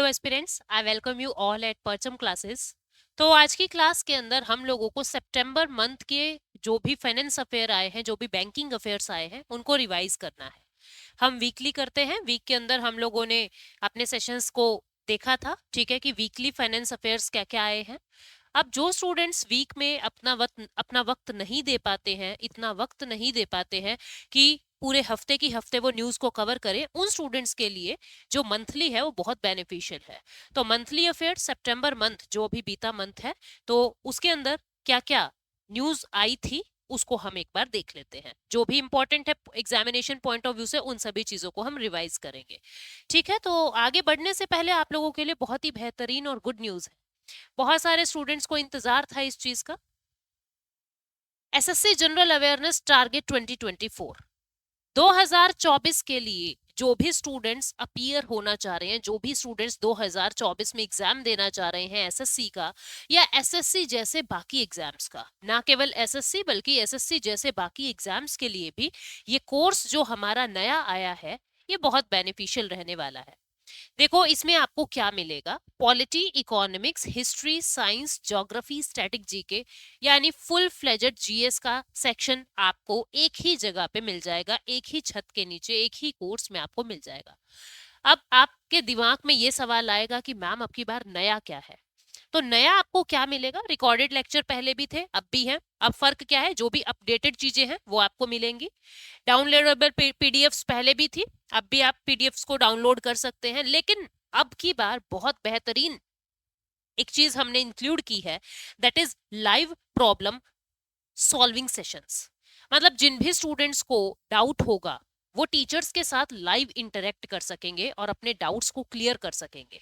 Aspirants, I welcome you all at परचम classes. तो आज की क्लास के अंदर हम लोगों को सितंबर मंथ के जो भी फाइनेंस अफेयर आए हैं, जो भी बैंकिंग अफेयर्स आए हैं, उनको रिवाइज करना है। हम वीकली करते हैं। वीक के अंदर हम लोगों ने अपने सेशंस को देखा था, ठीक है, कि वीकली फाइनेंस अफेयर्स क्या क्या आए हैं। अब जो स्टूडेंट्स वीक में अपना वक्त नहीं दे पाते हैं, इतना वक्त नहीं दे पाते हैं कि पूरे हफ्ते की हफ्ते वो न्यूज को कवर करें, उन स्टूडेंट्स के लिए जो मंथली है वो बहुत बेनिफिशियल है। तो मंथली अफेयर सितंबर मंथ जो अभी बीता मंथ है, तो उसके अंदर क्या क्या न्यूज आई थी उसको हम एक बार देख लेते हैं। जो भी इंपॉर्टेंट है एग्जामिनेशन पॉइंट ऑफ व्यू से, उन सभी चीजों को हम रिवाइज करेंगे। ठीक है, तो आगे बढ़ने से पहले आप लोगों के लिए बहुत ही बेहतरीन और गुड न्यूज है। बहुत सारे स्टूडेंट्स को इंतजार था इस चीज का। एसएससी जनरल अवेयरनेस टारगेट 2024 2024 के लिए जो भी स्टूडेंट्स अपीयर होना चाह रहे हैं, जो भी स्टूडेंट्स 2024 में एग्जाम देना चाह रहे हैं एसएससी का या एसएससी जैसे बाकी एग्जाम्स का, ना केवल एसएससी बल्कि एसएससी जैसे बाकी एग्जाम्स के लिए भी ये कोर्स जो हमारा नया आया है ये बहुत बेनिफिशियल रहने वाला है। देखो इसमें आपको क्या मिलेगा। Polity, economics, history, science, geography, static GK यानी फुल फ्लेजेड जीएस का सेक्शन आपको एक ही जगह पे मिल जाएगा, एक ही छत के नीचे, एक ही कोर्स में आपको मिल जाएगा। अब आपके दिमाग में ये सवाल आएगा कि मैम अब की बार नया क्या है। तो नया आपको क्या मिलेगा। रिकॉर्डेड लेक्चर पहले भी थे, अब भी हैं। अब फर्क क्या है, जो भी अपडेटेड चीजें हैं वो आपको मिलेंगी। डाउनलोडेबल पीडीएफ्स पहले भी थी, अब भी आप पीडीएफ्स को डाउनलोड कर सकते हैं। लेकिन अब की बार बहुत बेहतरीन एक चीज हमने इंक्लूड की है, that is live problem solving sessions. मतलब जिन भी स्टूडेंट्स को डाउट होगा वो टीचर्स के साथ लाइव इंटरेक्ट कर सकेंगे और अपने डाउट्स को क्लियर कर सकेंगे।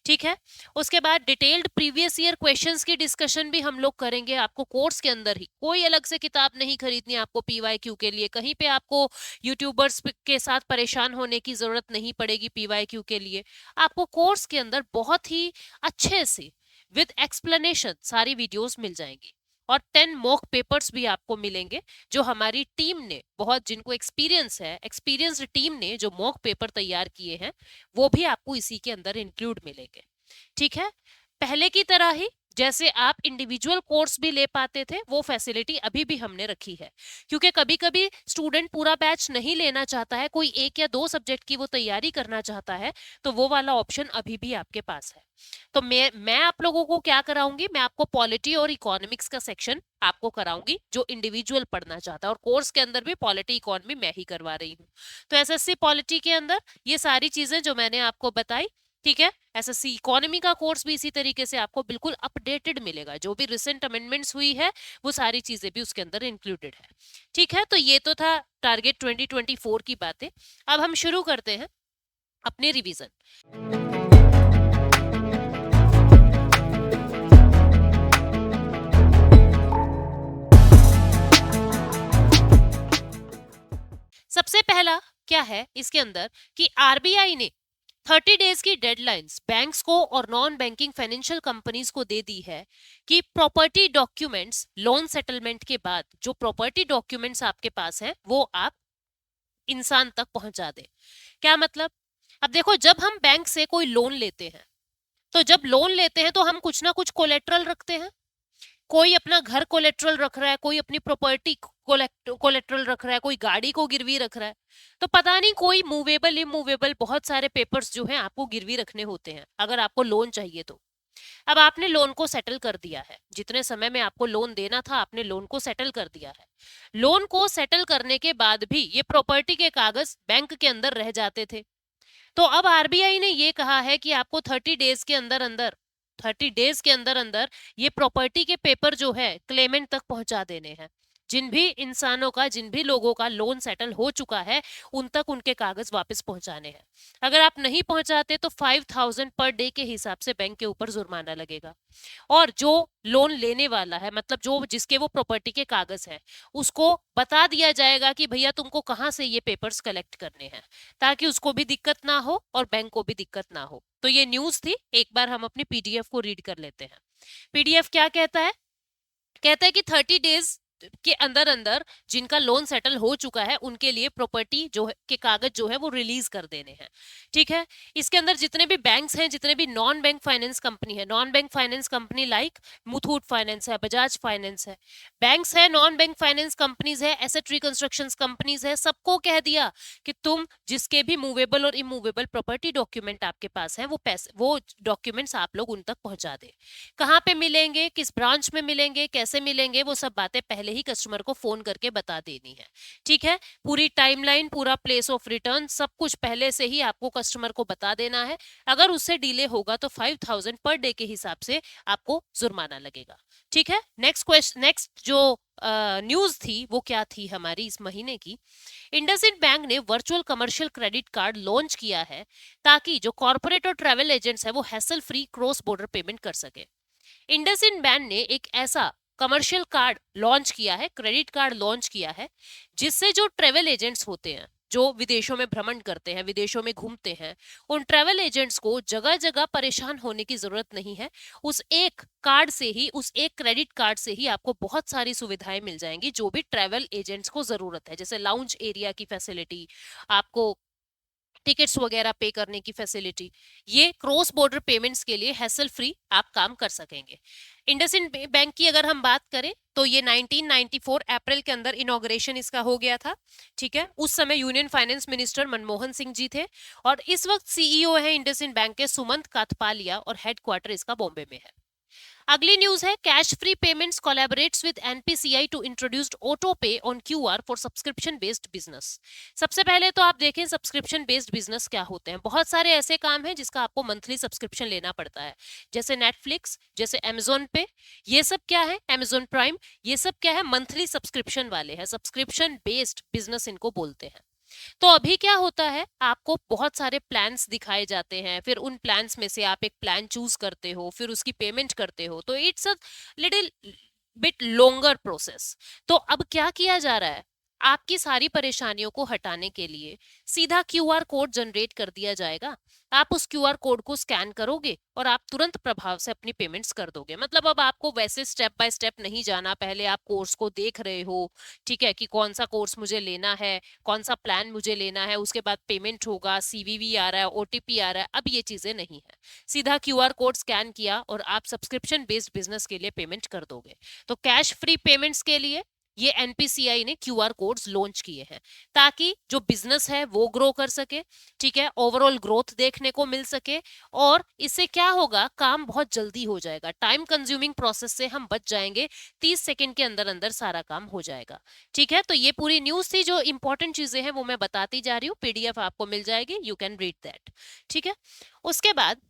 ठीक है, उसके बाद डिटेल्ड प्रीवियस ईयर क्वेश्चंस की डिस्कशन भी हम लोग करेंगे। आपको कोर्स के अंदर ही कोई अलग से किताब नहीं खरीदनी आपको पीवाईक्यू के लिए, कहीं पे आपको यूट्यूबर्स के साथ परेशान होने की जरूरत नहीं पड़ेगी पीवाईक्यू के लिए। आपको कोर्स के अंदर बहुत ही अच्छे से विद एक्सप्लेनेशन सारी वीडियोस मिल जाएंगी और 10 मॉक पेपर्स भी आपको मिलेंगे जो हमारी टीम ने, बहुत जिनको एक्सपीरियंस है, एक्सपीरियंस्ड टीम ने जो मॉक पेपर तैयार किए हैं वो भी आपको इसी के अंदर इंक्लूड मिलेंगे। ठीक है, पहले की तरह ही जैसे आप इंडिविजुअल कोर्स भी ले पाते थे वो फैसिलिटी अभी भी हमने रखी है, क्योंकि कभी कभी स्टूडेंट पूरा बैच नहीं लेना चाहता है, कोई एक या दो सब्जेक्ट की वो तैयारी करना चाहता है, तो वो वाला ऑप्शन अभी भी आपके पास है। तो मैं आप लोगों को क्या कराऊंगी, मैं आपको पॉलिटी और इकोनॉमिक्स का सेक्शन आपको कराऊंगी जो इंडिविजुअल पढ़ना चाहता है, और कोर्स के अंदर भी पॉलिटी इकोनॉमी मैं ही करवा रही हूँ। तो एसएससी पॉलिटी के अंदर ये सारी चीजें जो मैंने आपको बताई, ठीक है, एसएससी इकोनॉमी का कोर्स भी इसी तरीके से आपको बिल्कुल अपडेटेड मिलेगा। जो भी रिसेंट अमेंडमेंट्स हुई है वो सारी चीजें भी उसके अंदर इंक्लूडेड है। ठीक है, तो ये तो था टारगेट 2024 की बातें। अब हम शुरू करते हैं अपने रिवीजन। सबसे पहला क्या है इसके अंदर कि आरबीआई ने 30 डेज की डेडलाइंस बैंक्स को और नॉन बैंकिंग फाइनेंशियल कंपनीज को दे दी है कि प्रॉपर्टी डॉक्यूमेंट्स लोन सेटलमेंट के बाद जो प्रॉपर्टी डॉक्यूमेंट्स आपके पास हैं वो आप इंसान तक पहुंचा दें। क्या मतलब, अब देखो जब हम बैंक से कोई लोन लेते हैं, तो जब लोन लेते हैं तो हम कुछ ना कुछ कोलेट्रल रखते हैं। कोई अपना घर कोलेट्रल रख रहा है, कोई अपनी प्रॉपर्टी कोलेट्रल रख रहा है, कोई गाड़ी को गिरवी रख रहा है। तो पता नहीं कोई मूवेबल इमूवेबल बहुत सारे पेपर्स जो हैं आपको गिरवी रखने होते हैं अगर आपको लोन चाहिए तो। अब आपने लोन को सेटल कर दिया है, जितने समय में आपको लोन देना था आपने लोन को सेटल कर दिया है। लोन को सेटल करने के बाद भी ये प्रॉपर्टी के कागज बैंक के अंदर रह जाते थे। तो अब आरबीआई ने ये कहा है कि आपको 30 डेज के अंदर अंदर 30 डेज के अंदर अंदर ये प्रॉपर्टी के पेपर जो है क्लेमेंट तक पहुंचा देने हैं। जिन भी इंसानों का, जिन भी लोगों का लोन सेटल हो चुका है उन तक उनके कागज वापस पहुंचाने हैं। अगर आप नहीं पहुंचाते तो 5000 पर डे के हिसाब से बैंक के ऊपर जुर्माना लगेगा। और जो लोन लेने वाला है, मतलब जो जिसके वो प्रॉपर्टी के कागज हैं, उसको बता दिया जाएगा कि भैया तुमको कहाँ से ये पेपर्स कलेक्ट करने हैं, ताकि उसको भी दिक्कत ना हो और बैंक को भी दिक्कत ना हो। तो ये न्यूज थी, एक बार हम अपनी पीडीएफ को रीड कर लेते हैं। पीडीएफ क्या कहता है, कहता है कि 30 डेज के अंदर अंदर जिनका लोन सेटल हो चुका है उनके लिए प्रॉपर्टी जो है के कागज जो है वो रिलीज कर देने हैं। ठीक है, इसके अंदर जितने भी बैंक्स हैं, जितने भी नॉन बैंक फाइनेंस कंपनी है, non bank finance company like Muthoot finance है, बजाज फाइनेंस है, बैंक्स है, नॉन बैंक फाइनेंस कंपनीज है, एसेट रिकंस्ट्रक्शन कंपनीज है, सबको कह दिया कि तुम जिसके भी मूवेबल और इमूवेबल प्रॉपर्टी डॉक्यूमेंट आपके पास है वो डॉक्यूमेंट्स आप लोग उन तक पहुंचा दे। कहाँ पे मिलेंगे, किस ब्रांच में मिलेंगे, कैसे मिलेंगे, वो सब बातें पहले ही कस्टमर को फोन करके बता देनी है। ठीक है, पूरी टाइमलाइन, पूरा प्लेस ऑफ रिटर्न, सब कुछ पहले से ही आपको कस्टमर को बता देना है। अगर उससे डिले होगा तो 5000 पर डे के हिसाब से आपको जुर्माना लगेगा। ठीक है, नेक्स्ट जो न्यूज थी वो क्या थी हमारी इस महीने की, इंडसइंड बैंक ने virtual commercial credit card launch किया है ताकि जो कॉर्पोरेट और ट्रैवल एजेंट्स है वो hassle free cross border payment कर सके। इंडसइंड बैंक ने एक ऐसा कमर्शियल कार्ड लॉन्च किया है, क्रेडिट कार्ड लॉन्च किया है, जिससे जो ट्रेवल एजेंट्स होते हैं, जो विदेशों में भ्रमण करते हैं, विदेशों में घूमते हैं, उन ट्रेवल एजेंट्स को जगह जगह परेशान होने की जरूरत नहीं है। उस एक कार्ड से ही, उस एक क्रेडिट कार्ड से ही आपको बहुत सारी सुविधाएं मिल जाएंगी जो भी ट्रेवल एजेंट्स को जरूरत है, जैसे लाउंज एरिया की फैसिलिटी, आपको टिकट्स वगैरह पे करने की फैसिलिटी। ये क्रॉस बॉर्डर पेमेंट्स के लिए हैसल फ्री आप काम कर सकेंगे। इंडसइंड बैंक की अगर हम बात करें तो ये 1994 अप्रैल के अंदर इनॉग्रेशन इसका हो गया था। ठीक है, उस समय union finance minister Manmohan Singh ji थे और इस वक्त सीईओ है इंडसइंड बैंक के सुमंत काथपालिया और हेडक्वार्टर इसका बॉम्बे में है। अगली न्यूज है, Cashfree payments collaborates with NPCI to introduced auto pay on QR for subscription based business. सबसे पहले तो आप देखें सब्सक्रिप्शन बेस्ड बिजनेस क्या होते हैं। बहुत सारे ऐसे काम हैं जिसका आपको मंथली सब्सक्रिप्शन लेना पड़ता है, जैसे नेटफ्लिक्स, जैसे अमेजोन पे, ये सब क्या है, अमेजोन प्राइम, ये सब क्या है, मंथली सब्सक्रिप्शन वाले हैं, सब्सक्रिप्शन बेस्ड बिजनेस इनको बोलते हैं। तो अभी क्या होता है, आपको बहुत सारे प्लान्स दिखाए जाते हैं, फिर उन प्लान्स में से आप एक प्लान चूज करते हो, फिर उसकी पेमेंट करते हो, तो it's a little bit longer process. तो अब क्या किया जा रहा है, आपकी सारी परेशानियों को हटाने के लिए सीधा क्यूआर कोड जनरेट कर दिया जाएगा। आप उस क्यूआर कोड को स्कैन करोगे और आप तुरंत प्रभाव से अपनी पेमेंट्स कर दोगे। मतलब अब आपको वैसे स्टेप बाय स्टेप नहीं जाना, पहले आप कोर्स को देख रहे हो, ठीक है, कि कौन सा कोर्स मुझे लेना है, कौन सा प्लान मुझे लेना है, उसके बाद पेमेंट होगा, सीवीवी आ रहा है, ओटीपी आ रहा है, अब ये चीजें नहीं है। सीधा क्यूआर कोड स्कैन किया और आप सब्सक्रिप्शन बेस्ड बिजनेस के लिए पेमेंट कर दोगे। तो कैश फ्री पेमेंट्स के लिए ये एनपीसीआई ने क्यूआर कोड्स लॉन्च किए हैं ताकि जो बिजनेस है वो ग्रो कर सके। ठीक है, ओवरऑल ग्रोथ देखने को मिल सके और इससे क्या होगा, काम बहुत जल्दी हो जाएगा, टाइम कंज्यूमिंग प्रोसेस से हम बच जाएंगे, 30 सेकंड के अंदर अंदर सारा काम हो जाएगा। ठीक है, तो ये पूरी न्यूज थी, जो इंपॉर्टेंट चीजें हैं वो मैं बताती जा रही हूँ, पीडीएफ आपको मिल जाएगी, यू कैन रीड दैट। ठीक है, उसके बाद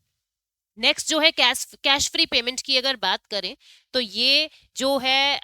नेक्स्ट जो है कैश फ्री पेमेंट की अगर बात करें तो ये जो है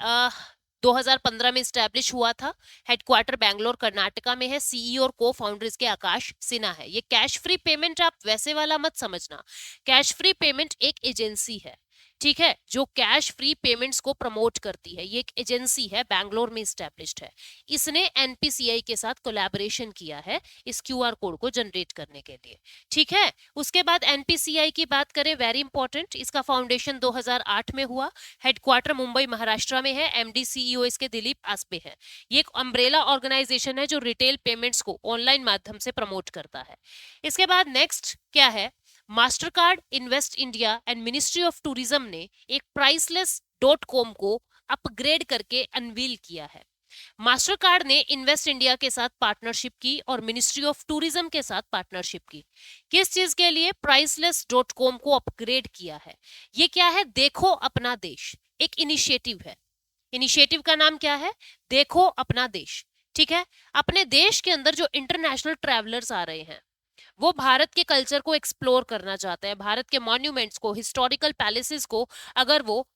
2015 में स्टैब्लिश हुआ था, हेडक्वार्टर बैंगलोर कर्नाटका में है, सीईओ और को फाउंडर इसके आकाश सिन्हा है। ये कैश फ्री पेमेंट आप वैसे वाला मत समझना, कैश फ्री पेमेंट एक एजेंसी है, ठीक है, जो कैश फ्री पेमेंट्स को प्रमोट करती है। ये एक एजेंसी है, बैंगलोर में स्टैब्लिश्ड है, इसने एनपीसीआई के साथ कोलैबोरेशन किया है इस क्यूआर कोड को जनरेट करने के लिए। ठीक है, उसके बाद एनपीसीआई की बात करें, वेरी इंपॉर्टेंट, इसका फाउंडेशन 2008 में हुआ, हेडक्वार्टर मुंबई महाराष्ट्र में है, एमडी सीईओ इसके दिलीप आस्पे है। ये एक अम्ब्रेला ऑर्गेनाइजेशन है जो रिटेल पेमेंट्स को ऑनलाइन माध्यम से प्रमोट करता है। इसके बाद नेक्स्ट क्या है, master card, invest India and ministry of tourism ने एक priceless.com को अपग्रेड करके अनवील किया है। मास्टर कार्ड ने इन्वेस्ट इंडिया के साथ पार्टनरशिप की और मिनिस्ट्री ऑफ टूरिज्म के साथ पार्टनरशिप की। किस चीज के लिए? priceless.com को अपग्रेड किया है। ये क्या है? देखो अपना देश, एक इनिशिएटिव है। इनिशिएटिव का नाम क्या है? देखो अपना देश। ठीक है, अपने देश के अंदर जो इंटरनेशनल ट्रैवलर्स आ रहे हैं, वो भारत के कल्चर को एक्सप्लोर करना चाहते हैं, भारत के मॉन्यूमेंट्स को, हिस्टोरिकल पैलेसेस को अगर वो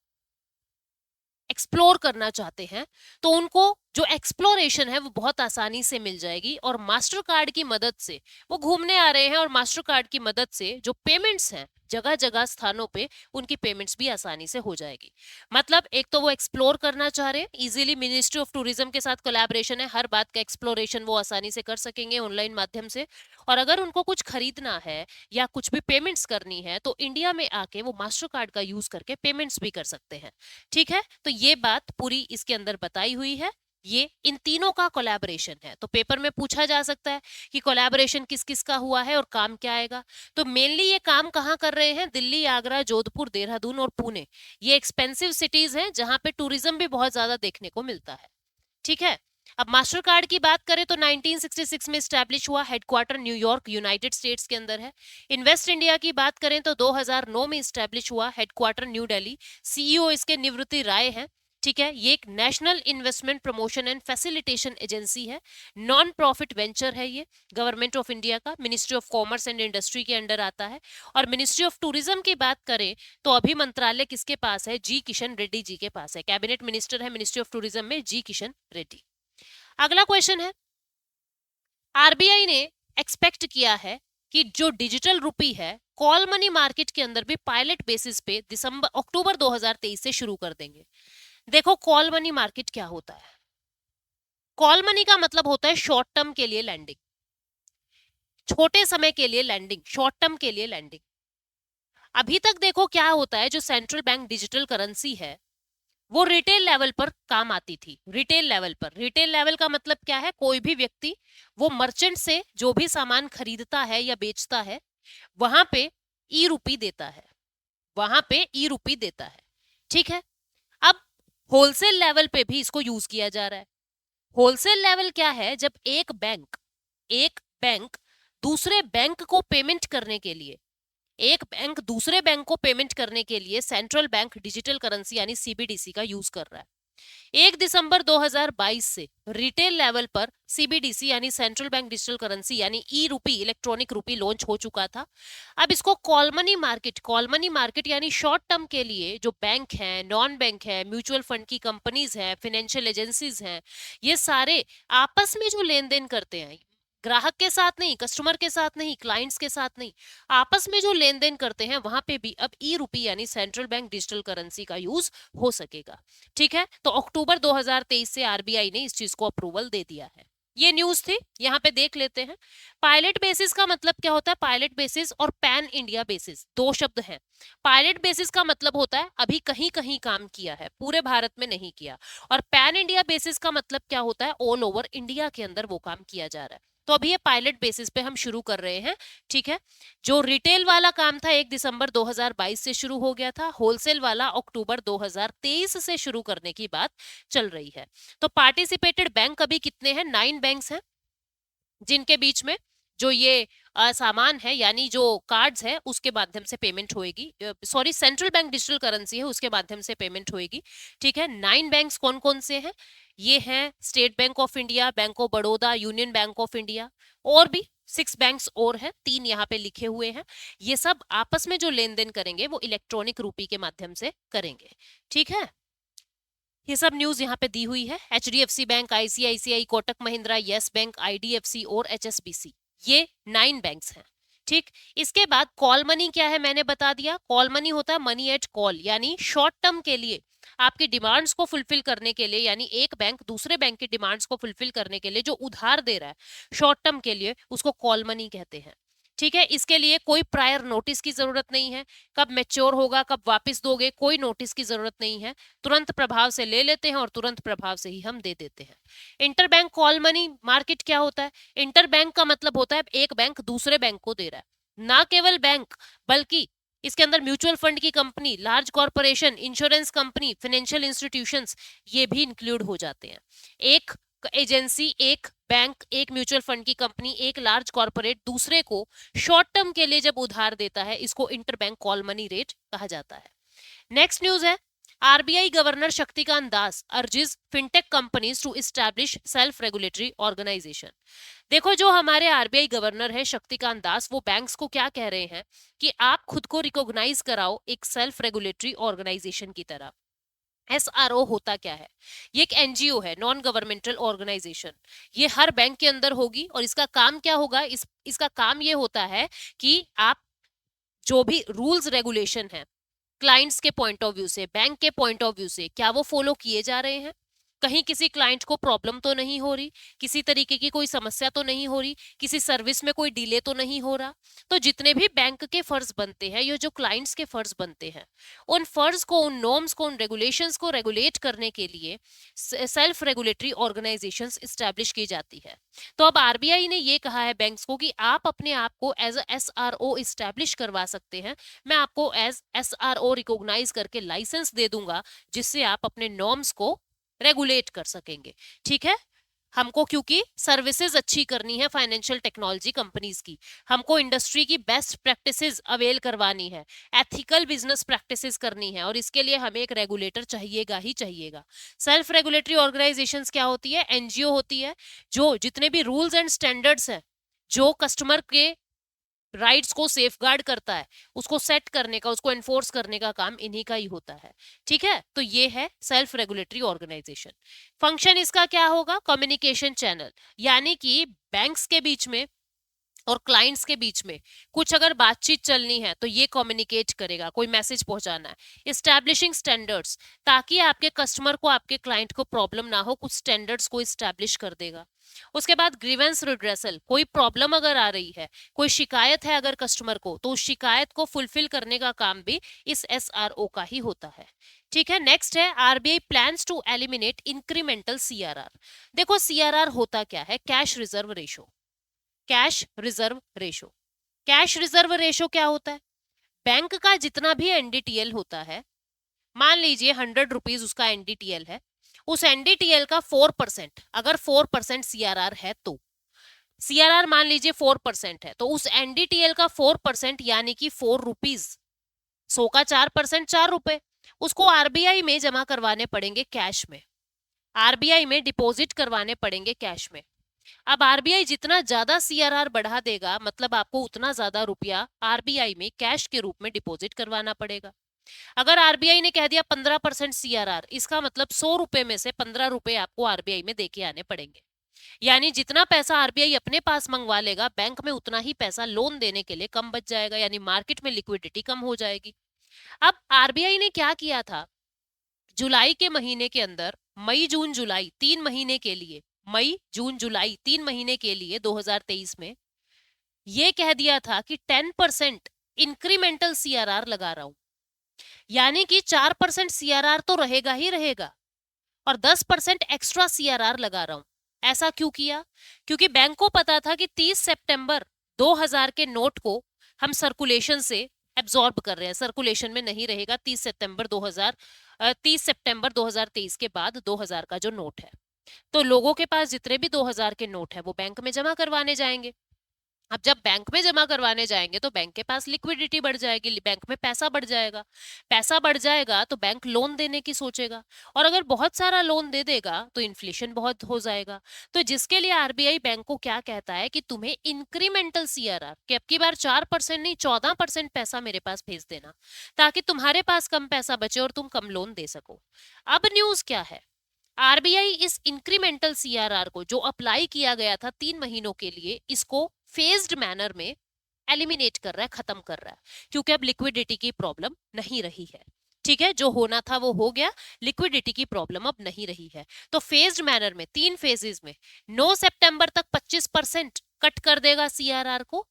एक्सप्लोर करना चाहते हैं तो उनको जो एक्सप्लोरेशन है वो बहुत आसानी से मिल जाएगी। और मास्टर कार्ड की मदद से वो घूमने आ रहे हैं और मास्टर कार्ड की मदद से जो पेमेंट्स हैं, जगह जगह स्थानों पे उनकी पेमेंट्स भी आसानी से हो जाएगी। मतलब एक तो वो एक्सप्लोर करना चाह रहे हैं, इजीली मिनिस्ट्री ऑफ टूरिज्म के साथ कोलैबोरेशन है, हर बात का एक्सप्लोरेशन वो आसानी से कर सकेंगे ऑनलाइन माध्यम से। और अगर उनको कुछ खरीदना है या कुछ भी पेमेंट्स करनी है तो इंडिया में आके वो मास्टर कार्ड का यूज करके पेमेंट्स भी कर सकते हैं। ठीक है, तो ये बात पूरी इसके अंदर बताई हुई है। ये इन तीनों का कोलैबोरेशन है। तो पेपर में पूछा जा सकता है कि कोलैबोरेशन किस किस का हुआ है और काम क्या आएगा। तो मेनली ये काम कहाँ कर रहे हैं? दिल्ली, आगरा, जोधपुर, देहरादून और पुणे। ये एक्सपेंसिव सिटीज हैं जहां पे टूरिज्म भी बहुत ज्यादा देखने को मिलता है। ठीक है, अब मास्टर कार्ड की बात करें तो 1966 में स्टैब्लिश हुआ, हेडक्वार्टर न्यूयॉर्क यूनाइटेड स्टेट्स के अंदर है। इन्वेस्ट इंडिया की बात करें तो 2009 में स्टैब्लिश हुआ, हेडक्वार्टर न्यू दिल्ली। सीईओ इसके निवृत्ति राय हैं। ठीक है, ये एक national investment promotion and facilitation agency है, नॉन प्रॉफिट वेंचर है ये, गवर्नमेंट ऑफ इंडिया का, ministry of commerce and industry के अंडर आता है। और मिनिस्ट्री ऑफ टूरिज्म की बात करें तो अभी मंत्रालय किसके पास है? जी किशन रेड्डी जी के पास है। कैबिनेट मिनिस्टर है मिनिस्ट्री ऑफ टूरिज्म में जी किशन रेड्डी। अगला क्वेश्चन है, आरबीआई ने एक्सपेक्ट किया है कि जो डिजिटल रुपी है कॉल मनी मार्केट के अंदर भी पायलट बेसिस पे अक्टूबर 2023 से शुरू कर देंगे। देखो, कॉल मनी मार्केट क्या होता है? कॉल मनी का मतलब होता है शॉर्ट टर्म के लिए लैंडिंग, छोटे समय के लिए लैंडिंग, शॉर्ट टर्म के लिए लैंडिंग। अभी तक देखो क्या होता है, जो सेंट्रल बैंक डिजिटल करेंसी है वो रिटेल लेवल पर काम आती थी। रिटेल लेवल पर, रिटेल लेवल का मतलब क्या है? कोई भी व्यक्ति वो मर्चेंट से जो भी सामान खरीदता है या बेचता है वहां पे ई रूपी देता है, वहां पे ई रूपी देता है। ठीक है, अब होलसेल लेवल पे भी इसको यूज किया जा रहा है। होलसेल लेवल क्या है? जब एक बैंक दूसरे बैंक को पेमेंट करने के लिए, एक बैंक दूसरे बैंक को पेमेंट करने के लिए सेंट्रल बैंक डिजिटल करेंसी यानी सीबीडीसी का यूज कर रहा है। 1 दिसंबर 2022 से रिटेल लेवल पर सीबीडीसी यानी सेंट्रल बैंक डिजिटल करेंसी यानी ई रूपी, इलेक्ट्रॉनिक रूपी लॉन्च हो चुका था। अब इसको कॉल मनी मार्केट यानी शॉर्ट टर्म के लिए जो बैंक है, नॉन बैंक है, म्यूचुअल फंड की कंपनीज हैं, फाइनेंशियल एजेंसीज हैं, ये सारे आपस में जो लेन देन करते हैं, ग्राहक के साथ नहीं, कस्टमर के साथ नहीं, क्लाइंट्स के साथ नहीं, आपस में जो लेन देन करते हैं वहां पे भी अब ई रूपी यानी सेंट्रल बैंक डिजिटल करेंसी का यूज हो सकेगा। ठीक है, तो अक्टूबर 2023 से आरबीआई ने इस चीज को अप्रूवल दे दिया है। ये न्यूज थी, यहाँ पे देख लेते हैं। पायलट बेसिस का मतलब क्या होता है? पायलट बेसिस और पैन इंडिया बेसिस दो शब्द हैं। पायलट बेसिस का मतलब होता है अभी कहीं कहीं काम किया है, पूरे भारत में नहीं किया। और पैन इंडिया बेसिस का मतलब क्या होता है? ऑल ओवर इंडिया के अंदर वो काम किया जा रहा है। तो अभी ये पायलट बेसिस पे हम शुरू कर रहे हैं। ठीक है, जो रिटेल वाला काम था 1 दिसंबर 2022 से शुरू हो गया था, होलसेल वाला अक्टूबर 2023 से शुरू करने की बात चल रही है। तो पार्टिसिपेटेड बैंक अभी कितने हैं? 9 बैंक्स हैं जिनके बीच में जो ये सामान है यानी जो कार्ड्स है उसके माध्यम से पेमेंट होएगी। Sorry, central bank digital currency है उसके माध्यम से पेमेंट होएगी। ठीक है, 9 बैंक्स कौन कौन से हैं? ये हैं state bank of India, bank of Baroda, union bank of India, और भी 6 बैंक्स और हैं, 3 यहाँ पे लिखे हुए हैं। ये सब आपस में जो लेन देन करेंगे वो इलेक्ट्रॉनिक रूपी के माध्यम से करेंगे। ठीक है, ये सब न्यूज यहाँ पे दी हुई है। HDFC bank, ICICI, Kotak Mahindra, yes bank, IDFC और एचएसबीसी, ये 9 बैंक्स हैं। ठीक, इसके बाद कॉल मनी क्या है मैंने बता दिया। कॉल मनी होता है मनी एट कॉल, यानी शॉर्ट टर्म के लिए आपकी डिमांड्स को फुलफिल करने के लिए, यानी एक बैंक दूसरे बैंक की डिमांड्स को फुलफिल करने के लिए जो उधार दे रहा है शॉर्ट टर्म के लिए, उसको कॉल मनी कहते हैं। ठीक है, इसके लिए कोई प्रायर नोटिस की जरूरत नहीं है। कब मैच्योर होगा, कब वापस दोगे, कोई नोटिस की जरूरत नहीं है। तुरंत प्रभाव से ले लेते हैं और तुरंत प्रभाव से ही हम दे देते हैं। इंटरबैंक कॉल मनी मार्केट क्या होता है? इंटरबैंक का मतलब होता है एक बैंक दूसरे बैंक को दे रहा है। ना केवल बैंक बल्कि इसके अंदर म्यूचुअल फंड की company, large corporation, insurance company, financial institutions, ये भी इंक्लूड हो जाते हैं। एक एजेंसी, एक बैंक, एक म्यूचुअल फंड की कंपनी, एक लार्ज कॉर्पोरेट दूसरे को शॉर्ट टर्म के लिए जब उधार देता है, इसको इंटरबैंक कॉल मनी रेट कहा जाता है। नेक्स्ट न्यूज है, RBI governor Shaktikanta Das urges fintech companies to establish self regulatory organisation. देखो, जो हमारे आरबीआई गवर्नर है शक्तिकांत दास, वो बैंक्स को क्या कह रहे हैं कि आप खुद को रिकॉग्नाइज कराओ एक सेल्फ रेगुलेटरी ऑर्गेनाइजेशन की तरह। एसआरओ होता क्या है? ये एक एनजीओ है, नॉन गवर्नमेंटल ऑर्गेनाइजेशन। ये हर बैंक के अंदर होगी और इसका काम क्या होगा? इसका काम ये होता है कि आप जो भी रूल्स रेगुलेशन है क्लाइंट्स के पॉइंट ऑफ व्यू से, बैंक के पॉइंट ऑफ व्यू से, क्या वो फॉलो किए जा रहे हैं? कहीं किसी क्लाइंट को प्रॉब्लम तो नहीं हो रही, किसी तरीके की कोई समस्या तो नहीं हो रही, किसी सर्विस में कोई डिले तो नहीं हो रहा? तो जितने भी बैंक के फर्ज बनते हैं, ये जो क्लाइंट्स के फर्ज बनते हैं, उन फर्ज को, उन नॉर्म्स को, उन रेगुलेशंस को रेगुलेट करने के लिए सेल्फ रेगुलेटरी ऑर्गेनाइजेशंस इस्टेब्लिश की जाती है। तो अब आरबीआई ने ये कहा है बैंक्स को कि आप अपने आप को एज अ एसआरओ इस्टेब्लिश करवा सकते हैं। मैं आपको एज एसआरओ रिकॉग्नाइज करके लाइसेंस दे दूंगा, जिससे आप अपने नॉर्म्स को रेगुलेट कर सकेंगे। ठीक है, हमको क्योंकि सर्विसेज अच्छी करनी है फाइनेंशियल टेक्नोलॉजी कंपनीज की, हमको इंडस्ट्री की बेस्ट प्रैक्टिसेस अवेल करवानी है, एथिकल बिजनेस प्रैक्टिसेस करनी है, और इसके लिए हमें एक रेगुलेटर चाहिएगा ही चाहिएगा। सेल्फ रेगुलेटरी ऑर्गेनाइजेशंस क्या होती है? एनजीओ होती है, जो जितने भी रूल्स एंड स्टैंडर्ड्स हैं, जो कस्टमर के राइट्स को सेफगार्ड करता है, उसको सेट करने का, उसको एनफोर्स करने का काम इन्हीं का ही होता है। ठीक है, तो ये है सेल्फ रेगुलेटरी ऑर्गेनाइजेशन। फंक्शन इसका क्या होगा? कम्युनिकेशन चैनल, यानी कि बैंक्स के बीच में और क्लाइंट्स के बीच में कुछ अगर बातचीत चलनी है तो ये कम्युनिकेट करेगा, कोई मैसेज पहुंचाना है। इस्टेब्लिशिंग स्टैंडर्ड्स, ताकि आपके कस्टमर को, आपके क्लाइंट को प्रॉब्लम ना हो, कुछ स्टैंडर्ड्स को इस्टेब्लिश कर देगा। उसके बाद ग्रीवेंस रिड्रेसल, कोई प्रॉब्लम अगर आ रही है, कोई शिकायत है अगर कस्टमर को, तो उस शिकायत को फुलफिल करने का काम भी इस एसआरओ का ही होता है। ठीक है, नेक्स्ट है RBI plans to eliminate incremental CRR. देखो सीआरआर होता क्या है? Cash reserve ratio. Cash reserve ratio, cash reserve ratio क्या होता है? बैंक का जितना भी एनडीटीएल होता है, मान लीजिए 100 रुपीज उसका एनडीटीएल है, उस एनडीटीएल का 4%, अगर 4% सीआरआर है, तो सीआरआर मान लीजिए 4% है, तो उस एनडीटीएल का 4% यानी कि 4 रुपीज, 100 का 4%, 4 रुपए, उसको आरबीआई में जमा करवाने पड़ेंगे कैश में, आरबीआई में डिपॉजिट करवाने पड़ेंगे कैश में। अब आरबीआई जितना ज्यादा सीआरआर बढ़ा देगा, मतलब आपको उतना ज्यादा रुपया आरबीआई में कैश के रूप में डिपॉजिट करवाना पड़ेगा। अगर आरबीआई ने कह दिया 15% सीआरआर, इसका मतलब 100 रुपए में से 15 रुपए आपको आरबीआई में देके आने पड़ेंगे। यानी जितना पैसा आरबीआई अपने पास मंगवा लेगा, बैंक में उतना ही पैसा लोन देने के लिए कम बच जाएगा, यानी मार्केट में लिक्विडिटी कम हो जाएगी। अब आरबीआई ने क्या किया था? जुलाई के महीने के अंदर, मई जून जुलाई 3 महीने के लिए, मई जून जुलाई 3 महीने के लिए 2023 में ये कह दिया था कि 10% इंक्रीमेंटल सीआरआर लगा रहा हूं, यानी कि 4% सीआरआर तो रहेगा ही रहेगा, और 10% एक्स्ट्रा सीआरआर लगा रहा हूं। ऐसा क्यों किया? क्योंकि बैंक को पता था कि 30 सितंबर 2000 के नोट को हम सर्कुलेशन से एब्जॉर्ब कर रहे हैं, सर्कुलेशन में नहीं रहेगा 30 सितंबर 2023 के बाद 2000 का जो नोट है, तो लोगों के पास जितने भी 2000 के नोट है वो बैंक में जमा करवाने जाएंगे। अब जब बैंक में जमा करवाने जाएंगे तो बैंक के पास लिक्विडिटी बढ़ जाएगी, बैंक में पैसा बढ़ जाएगा, पैसा बढ़ जाएगा तो बैंक लोन देने की सोचेगा, और अगर बहुत सारा लोन दे देगा तो इन्फ्लेशन बहुत हो जाएगा। तो जिसके लिए आरबीआई बैंक को क्या कहता है कि तुम्हें इंक्रीमेंटल सीआरआर कि अब की बार 4% नहीं 14% पैसा मेरे पास भेज देना, ताकि तुम्हारे पास कम पैसा बचे और तुम कम लोन दे सको। अब न्यूज क्या है? आरबीआई इस इंक्रीमेंटल सीआरआर को जो अप्लाई किया गया था 3 महीनों के लिए, इसको फेज्ड मैनर में एलिमिनेट कर रहा है, खत्म कर रहा है, क्योंकि अब लिक्विडिटी की प्रॉब्लम नहीं रही है। ठीक है, जो होना था वो हो गया, लिक्विडिटी की प्रॉब्लम अब नहीं रही है। तो फेज्ड मैनर में 3 फेजेस में 9 सितंबर तक 25% कट कर देगा सीआरआर को,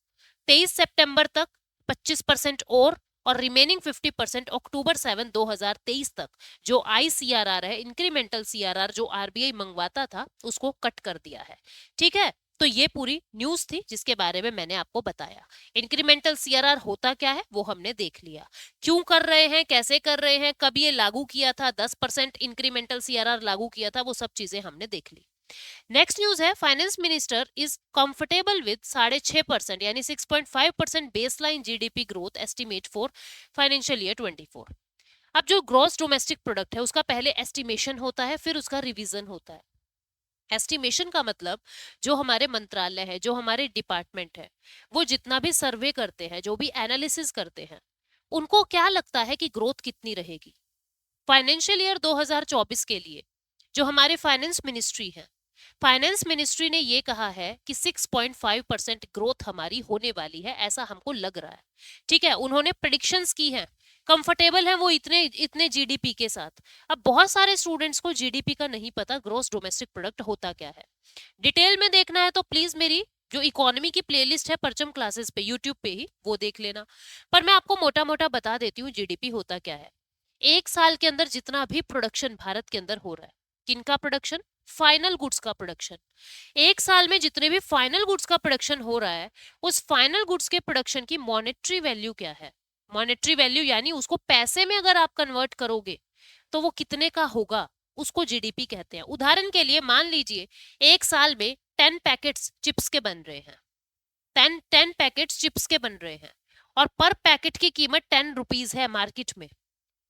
23 सितंबर तक 25% और रिमेनिंग 50% अक्टूबर 7 2023 तक जो आईसीआरआर है, इंक्रीमेंटल सीआरआर जो आरबीआई मंगवाता था, उसको कट कर दिया है। ठीक है, तो ये पूरी न्यूज थी जिसके बारे में मैंने आपको बताया। इंक्रीमेंटल सीआरआर होता क्या है वो हमने देख लिया, क्यों कर रहे हैं, कैसे कर रहे हैं, कब ये लागू किया था, 10% इंक्रीमेंटल सीआरआर लागू किया था, वो सब चीजें हमने देख ली। नेक्स्ट न्यूज है, finance minister is comfortable with 6.5% यानी 6.5% baseline GDP growth estimate for financial year 24। अब जो ग्रॉस डोमेस्टिक प्रोडक्ट है उसका पहले एस्टिमेशन होता है, फिर उसका रिवीजन होता है। एस्टिमेशन का मतलब जो हमारे मंत्रालय है, जो हमारे डिपार्टमेंट है, वो जितना भी सर्वे करते हैं, जो भी एनालिसिस करते हैं, उनको क्या लगता है कि ग्रोथ कितनी रहेगी फाइनेंशियल ईयर 2024 के लिए। जो हमारे फाइनेंस मिनिस्ट्री है फाइनेंस मिनिस्ट्री ने ये कहा है कि 6.5% ग्रोथ हमारी होने वाली है, ऐसा हमको लग रहा है। ठीक है, उन्होंने प्रेडिक्शंस की हैं, कंफर्टेबल है वो इतने इतने जीडीपी के साथ। अब बहुत सारे स्टूडेंट्स को जीडीपी का नहीं पता, ग्रॉस डोमेस्टिक प्रोडक्ट होता क्या है। डिटेल में देखना है तो प्लीज मेरी जो इकोनॉमी की प्लेलिस्ट है परचम क्लासेस पे यूट्यूब पे ही वो देख लेना। पर मैं आपको मोटा मोटा बता देती हूँ जीडीपी होता क्या है। एक साल के अंदर जितना भी प्रोडक्शन भारत के अंदर हो रहा है, किनका प्रोडक्शन? फाइनल गुड्स का प्रोडक्शन। एक साल में जितने भी फाइनल गुड्स का प्रोडक्शन हो रहा है, उस फाइनल गुड्स के प्रोडक्शन की मॉनेटरी वैल्यू क्या है? मॉनेटरी वैल्यू यानी उसको पैसे में अगर आप कन्वर्ट करोगे तो वो कितने का होगा, उसको जीडीपी कहते हैं। उदाहरण के लिए मान लीजिए एक साल में 10 पैकेट्स चिप्स के बन रहे हैं, 10 पैकेट्स चिप्स के बन रहे हैं, और पर पैकेट की कीमत 10 रुपीज है मार्केट में,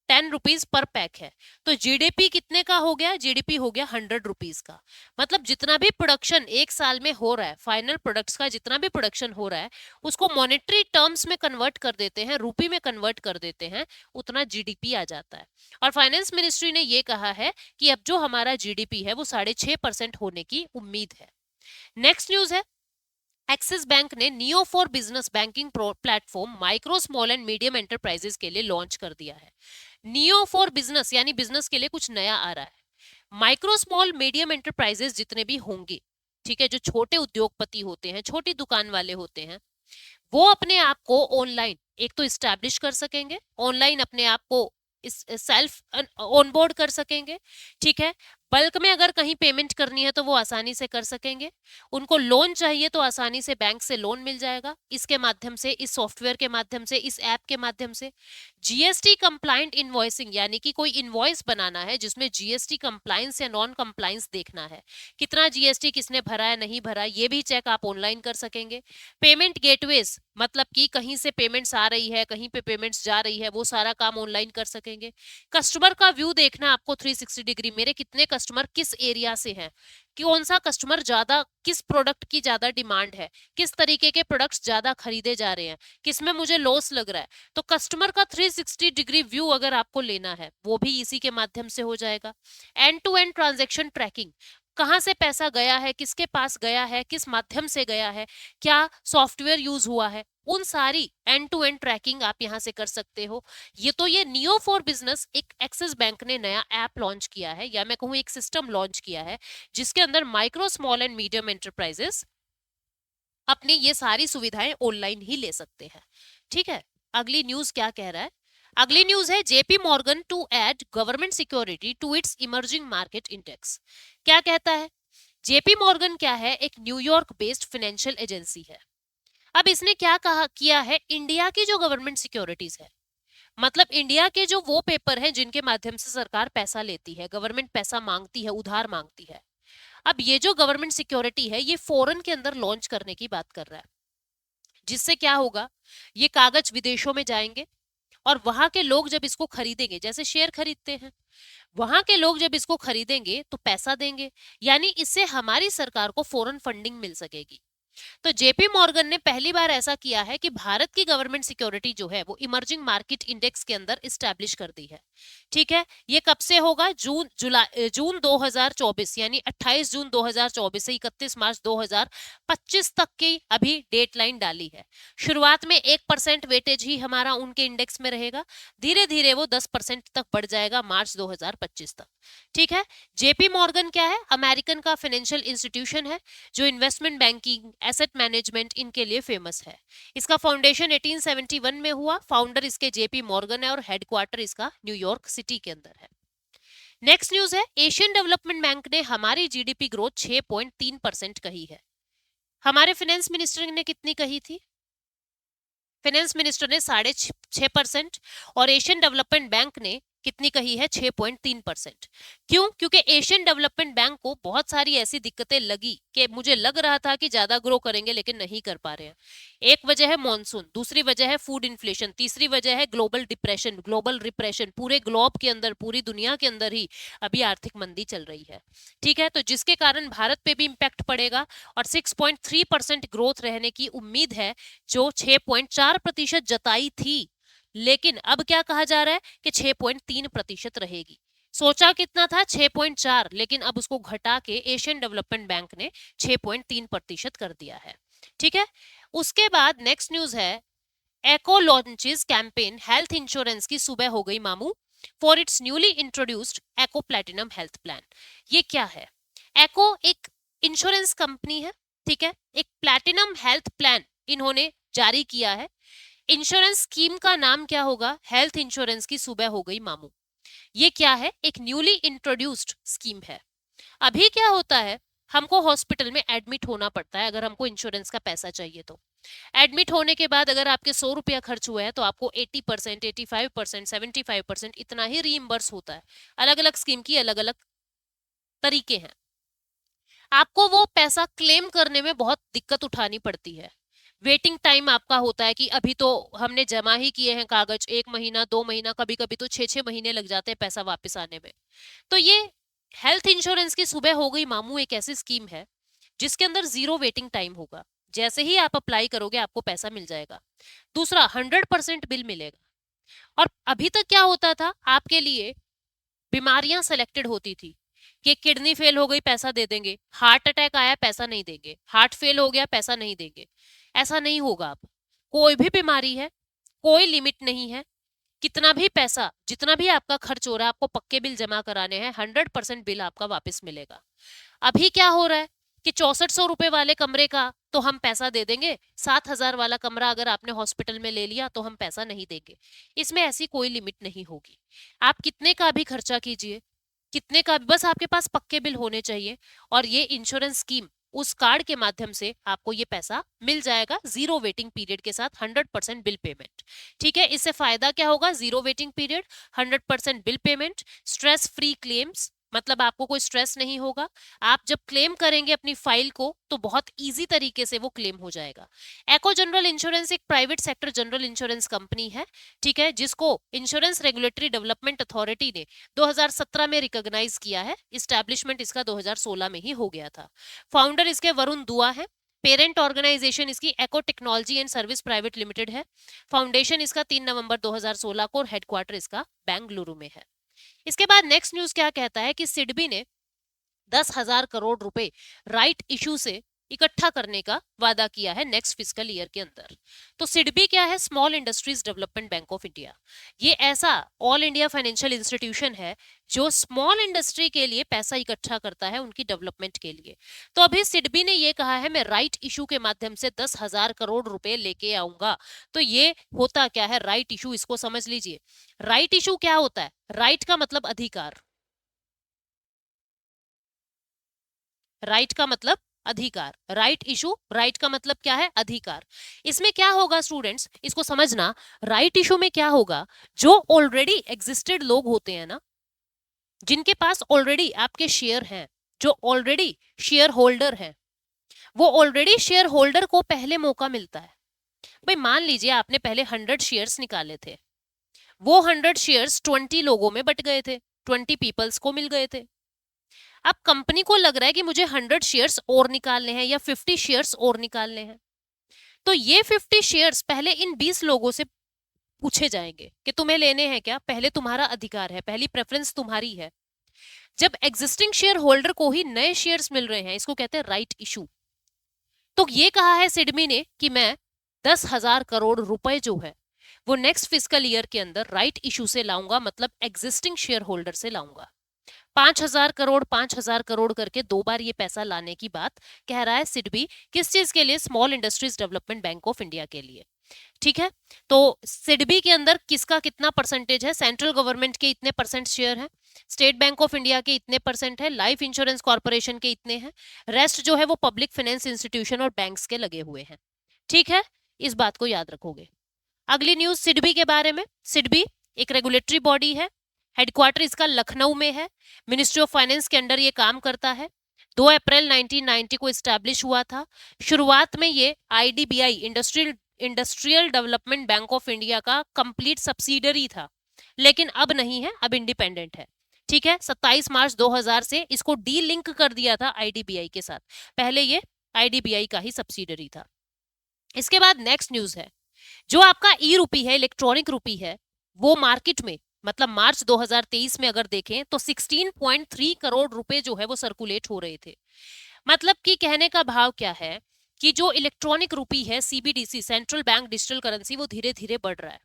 10 रुपीज पर पैक है। तो जीडीपी कितने का हो गया? जीडीपी हो गया 100 रुपीज का। मतलब जितना भी प्रोडक्शन एक साल में हो रहा है, फाइनल प्रोडक्ट्स का जितना भी प्रोडक्शन हो रहा है, उसको मॉनेटरी टर्म्स में कन्वर्ट कर देते हैं, रुपी में कन्वर्ट कर देते हैं, उतना जीडीपी आ जाता है। और फाइनेंस मिनिस्ट्री ने ये कहा है कि अब जो हमारा जीडीपी है वो 6.5% होने की उम्मीद है। नेक्स्ट न्यूज है, एक्सिस बैंक ने neo for business banking platform micro small and medium enterprises के लिए लॉन्च कर दिया है। नियो फॉर बिजनेस यानी बिजनेस के लिए कुछ नया आ रहा है। माइक्रो स्मॉल मीडियम एंटरप्राइजेस जितने भी होंगे, ठीक है, जो छोटे उद्योगपति होते हैं, छोटी दुकान वाले होते हैं, वो अपने आप को ऑनलाइन एक तो इस्टेब्लिश कर सकेंगे, ऑनलाइन अपने आप को इस सेल्फ ऑनबोर्ड कर सकेंगे। ठीक है, बल्क में अगर कहीं पेमेंट करनी है तो वो आसानी से कर सकेंगे। उनको लोन चाहिए तो आसानी से बैंक से लोन मिल जाएगा, इसके माध्यम से, इस सॉफ्टवेयर के माध्यम से, इस ऐप के माध्यम से। जीएसटी कंप्लाइंट इनवॉइसिंग यानी कि कोई इनवॉइस बनाना है जिसमें जीएसटी कंप्लायंस या नॉन कंप्लायंस देखना है, कितना जीएसटी किसने भरा है नहीं भरा, ये भी चेक आप ऑनलाइन कर सकेंगे। पेमेंट गेटवेज मतलब कि कहीं से पेमेंट्स आ रही है, कहीं पे पेमेंट्स जा रही है, वो सारा काम ऑनलाइन कर सकेंगे। कस्टमर का व्यू देखना आपको 360 डिग्री, मेरे कितने कस्टमर किस एरिया से हैं, कौन सा कस्टमर ज्यादा, किस प्रोडक्ट की ज्यादा डिमांड है, किस तरीके के प्रोडक्ट्स ज्यादा खरीदे जा रहे हैं, किसमें मुझे लॉस लग रहा है। तो कस्टमर का 360 डिग्री व्यू अगर आपको लेना है वो भी इसी के माध्यम से हो जाएगा। End to end transaction tracking, कहां से पैसा गया है, किसके पास गया है, किस माध्यम से गया है, क्या सॉफ्टवेयर यूज हुआ है, उन सारी एंड टू एंड ट्रैकिंग आप यहां से कर सकते हो। ये नियो फॉर बिजनेस एक एक्सिस बैंक ने नया ऐप लॉन्च किया है, या मैं कहूँ एक सिस्टम लॉन्च किया है, जिसके अंदर micro small and medium enterprises अपनी ये सारी सुविधाएं ऑनलाइन ही ले सकते हैं। ठीक है, अगली न्यूज क्या कह रहा है? अगली न्यूज है JP Morgan to add government security to its emerging market index. क्या कहता है? जेपी मॉर्गन क्या है? एक न्यूयॉर्क बेस्ड फाइनेंशियल एजेंसी है। अब इसने क्या कहा किया है, इंडिया की जो गवर्नमेंट सिक्योरिटीज है, मतलब इंडिया के जो वो पेपर हैं जिनके माध्यम से सरकार पैसा लेती है, गवर्नमेंट पैसा मांगती है, उधार मांगती है, अब ये जो गवर्नमेंट सिक्योरिटी है ये फॉरेन के अंदर लॉन्च करने की बात कर रहा है। जिससे क्या होगा, ये कागज विदेशों में जाएंगे और वहां के लोग जब इसको खरीदेंगे, जैसे शेयर खरीदते हैं, वहां के लोग जब इसको खरीदेंगे तो पैसा देंगे, यानी इससे हमारी सरकार को फॉरेन फंडिंग मिल सकेगी। तो जेपी मॉर्गन ने पहली बार ऐसा किया है कि भारत की गवर्नमेंट सिक्योरिटी जो है वो इमर्जिंग मार्केट इंडेक्स के अंदर इस्टेब्लिश कर दी है। ठीक है, ये कब से होगा? जून 2024 यानी 28 जून 2024 से 31 मार्च 2025 तक की अभी डेडलाइन डाली है। शुरुआत में 1% वेटेज ही हमारा उनके इंडेक्स में रहेगा, धीरे धीरे वो 10% तक बढ़ जाएगा मार्च 2025 तक। ठीक है, जेपी मॉर्गन क्या है? अमेरिकन का फाइनेंशियल इंस्टीट्यूशन है जो इन्वेस्टमेंट बैंकिंग, एसेट मैनेजमेंट इनके लिए फेमस है। इसका फाउंडेशन 1871 में हुआ, फाउंडर इसके जेपी मॉर्गन है और हेडक्वार्टर इसका न्यूयॉर्क सिटी के अंदर है। नेक्स्ट न्यूज है, एशियन डेवलपमेंट बैंक ने हमारी जीडीपी ग्रोथ 6.3% कही है। हमारे फाइनेंस मिनिस्टर ने कितनी कही थी? फाइनेंस मिनिस्टर ने 6.5%, और एशियन डेवलपमेंट बैंक ने कितनी कही है? 6.3%। क्यों? क्योंकि एशियन डेवलपमेंट बैंक को बहुत सारी ऐसी दिक्कतें लगी कि मुझे लग रहा था कि ज्यादा ग्रो करेंगे लेकिन नहीं कर पा रहे हैं। एक वजह है मॉनसून, दूसरी वजह है फूड इन्फ्लेशन, तीसरी वजह है ग्लोबल डिप्रेशन, ग्लोबल रिप्रेशन, पूरे ग्लोब के अंदर, पूरी दुनिया के अंदर ही अभी आर्थिक मंदी चल रही है। ठीक है, तो जिसके कारण भारत पे भी इम्पैक्ट पड़ेगा, और 6.3% ग्रोथ रहने की उम्मीद है, जो 6.4% जताई थी, लेकिन अब क्या कहा जा रहा है कि 6.3% रहेगी। सोचा कितना था 6.4, लेकिन अब उसको घटा के एशियन डेवलपमेंट बैंक ने 6.3% कर दिया है। ठीक है, उसके बाद नेक्स्ट न्यूज है एको लॉन्चेस कैंपेन हेल्थ इंश्योरेंस की सुबह हो गई मामू for its newly introduced echo platinum health plan. ये क्या है? एको एक इंश्योरेंस कंपनी है, ठीक है, एक प्लैटिनम हेल्थ प्लान इन्होंने जारी किया है। इंश्योरेंस स्कीम का नाम क्या होगा? हेल्थ इंश्योरेंस की सुबह हो गई मामू। ये क्या है? एक न्यूली इंट्रोड्यूस्ड स्कीम है। अभी क्या होता है, हमको हॉस्पिटल में एडमिट होना पड़ता है अगर हमको इंश्योरेंस का पैसा चाहिए तो। एडमिट होने के बाद अगर आपके 100 रुपया खर्च हुए हैं तो आपको 80%, 85%, 75% इतना ही रीइंबर्स होता है। अलग अलग स्कीम की अलग अलग तरीके हैं। आपको वो पैसा क्लेम करने में बहुत दिक्कत उठानी पड़ती है। वेटिंग टाइम आपका होता है कि अभी तो हमने जमा ही किए हैं कागज, 1 महीना 2 महीना, कभी कभी तो 6-6 महीने लग जाते हैं पैसा वापस आने में। तो ये हेल्थ इंश्योरेंस की सुबह हो गई मामू एक ऐसी स्कीम है जिसके अंदर 0 वेटिंग टाइम होगा। जैसे ही आप अप्लाई करोगे आपको पैसा मिल जाएगा। दूसरा, 100% बिल मिलेगा। और अभी तक क्या होता था, आपके लिए बीमारियां सेलेक्टेड होती थी कि किडनी फेल हो गई पैसा दे देंगे, हार्ट अटैक आया पैसा नहीं देंगे, हार्ट फेल हो गया पैसा नहीं देंगे। ऐसा नहीं होगा अब। कोई भी बीमारी है, कोई लिमिट नहीं है, कितना भी पैसा, जितना भी आपका खर्च हो रहा है, आपको पक्के बिल जमा कराने हैं, 100% बिल आपका वापस मिलेगा। अभी क्या हो रहा है कि 6400 रुपए वाले कमरे का तो हम पैसा दे देंगे, 7000 वाला कमरा अगर आपने हॉस्पिटल में ले लिया तो हम पैसा नहीं देंगे। इसमें ऐसी कोई लिमिट नहीं होगी। आप कितने का भी खर्चा कीजिए, कितने का, बस आपके पास पक्के बिल होने चाहिए। और ये इंश्योरेंस स्कीम, उस कार्ड के माध्यम से आपको ये पैसा मिल जाएगा 0 वेटिंग पीरियड के साथ, 100% बिल पेमेंट। ठीक है, इससे फायदा क्या होगा? 0 waiting period, 100% bill payment, stress free claims, मतलब आपको कोई स्ट्रेस नहीं होगा। आप जब क्लेम करेंगे अपनी फाइल को तो बहुत इजी तरीके से वो क्लेम हो जाएगा। एको जनरल इंश्योरेंस एक private sector general insurance company है, ठीक है, जिसको इंश्योरेंस रेगुलेटरी डेवलपमेंट अथॉरिटी ने 2017 में रिकॉग्नाइज किया है। इस्टेब्लिशमेंट इसका 2016 में ही हो गया था। फाउंडर इसके वरुण दुआ है। पेरेंट ऑर्गेनाइजेशन इसकी Eko technology and service private limited है। फाउंडेशन इसका 3 नवंबर 2016 को और हेडक्वार्टर इसका बेंगलुरु में है। इसके बाद नेक्स्ट न्यूज क्या कहता है कि सिडबी ने 10,000 करोड़ रुपए राइट इशू से इकट्ठा करने का वादा किया है नेक्स्ट फिस्कल ईयर के अंदर। तो सिडबी क्या है? Small industries development bank of India. ये ऐसा ऑल इंडिया फाइनेंशियल इंस्टीट्यूशन है जो स्मॉल इंडस्ट्री के लिए पैसा इकट्ठा करता है उनकी डेवलपमेंट के लिए। तो अभी सिडबी ने ये कहा है मैं राइट इशू के माध्यम से 10,000 करोड़ रुपए लेके आऊंगा। तो ये होता क्या है राइट इशू, इसको समझ लीजिए। राइट इशू क्या होता है? राइट का मतलब अधिकार, राइट का मतलब अधिकार, राइट इशू, राइट का मतलब क्या है? अधिकार। इसमें क्या होगा स्टूडेंट्स, इसको समझना। राइट इशू में क्या होगा, जो ऑलरेडी एग्जिस्टेड लोग होते हैं ना, जिनके पास ऑलरेडी आपके शेयर हैं, जो ऑलरेडी शेयर होल्डर हैं, वो ऑलरेडी शेयर होल्डर को पहले मौका मिलता है। भाई मान लीजिए आपने पहले 100 शेयर्स निकाले थे, वो 100 शेयर्स 20 लोगों में बट गए थे, 20 पीपल्स को मिल गए थे। अब कंपनी को लग रहा है कि मुझे 100 शेयर्स और निकालने हैं या 50 शेयर्स और निकालने हैं। तो ये 50 शेयर्स पहले इन 20 लोगों से पूछे जाएंगे कि तुम्हें लेने हैं क्या। पहले तुम्हारा अधिकार है, पहली प्रेफरेंस तुम्हारी है। जब एग्जिस्टिंग शेयर होल्डर को ही नए शेयर्स मिल रहे हैं, इसको कहते हैं राइट इशू। तो ये कहा है सिडबी ने कि मैं 10,000 करोड़ रुपए जो है वो नेक्स्ट फिस्कल ईयर के अंदर राइट इशू से लाऊंगा, मतलब एग्जिस्टिंग शेयर होल्डर से लाऊंगा। 5,000 करोड़ 5,000 करोड़ करके 2 बार ये पैसा लाने की बात कह रहा है सिडबी। किस चीज के लिए? Small industries development bank of India के लिए। ठीक है, तो सिडबी के अंदर किसका कितना परसेंटेज है? सेंट्रल गवर्नमेंट के इतने परसेंट शेयर है, स्टेट बैंक ऑफ इंडिया के इतने परसेंट है, लाइफ इंश्योरेंस कॉर्पोरेशन के इतने हैं, रेस्ट जो है वो पब्लिक फाइनेंस इंस्टीट्यूशन और बैंक्स के लगे हुए हैं। ठीक है, इस बात को याद रखोगे। अगली न्यूज सिडबी के बारे में। सिडबी एक रेगुलेटरी बॉडी है, हेडक्वार्टर इसका लखनऊ में है, मिनिस्ट्री ऑफ फाइनेंस के अंडर ये काम करता है। 2 अप्रैल 1990 को इस्टेब्लिश हुआ था। शुरुआत में ये IDBI industrial development bank of India का कंप्लीट सब्सिडरी था, लेकिन अब नहीं है, अब इंडिपेंडेंट है। ठीक है, 27 मार्च 2000 से इसको डी लिंक कर दिया था आईडीबीआई के साथ। पहले ये आईडीबीआई का ही सब्सिडरी था। इसके बाद नेक्स्ट न्यूज है, जो आपका ई रूपी है, इलेक्ट्रॉनिक रूपी है, वो मार्केट में मतलब मार्च 2023 में अगर देखें तो 16.3 करोड़ रुपए जो है वो सर्कुलेट हो रहे थे। मतलब कि कहने का भाव क्या है कि जो इलेक्ट्रॉनिक रुपी है, CBDC, central bank digital currency, वो धीरे धीरे बढ़ रहा है।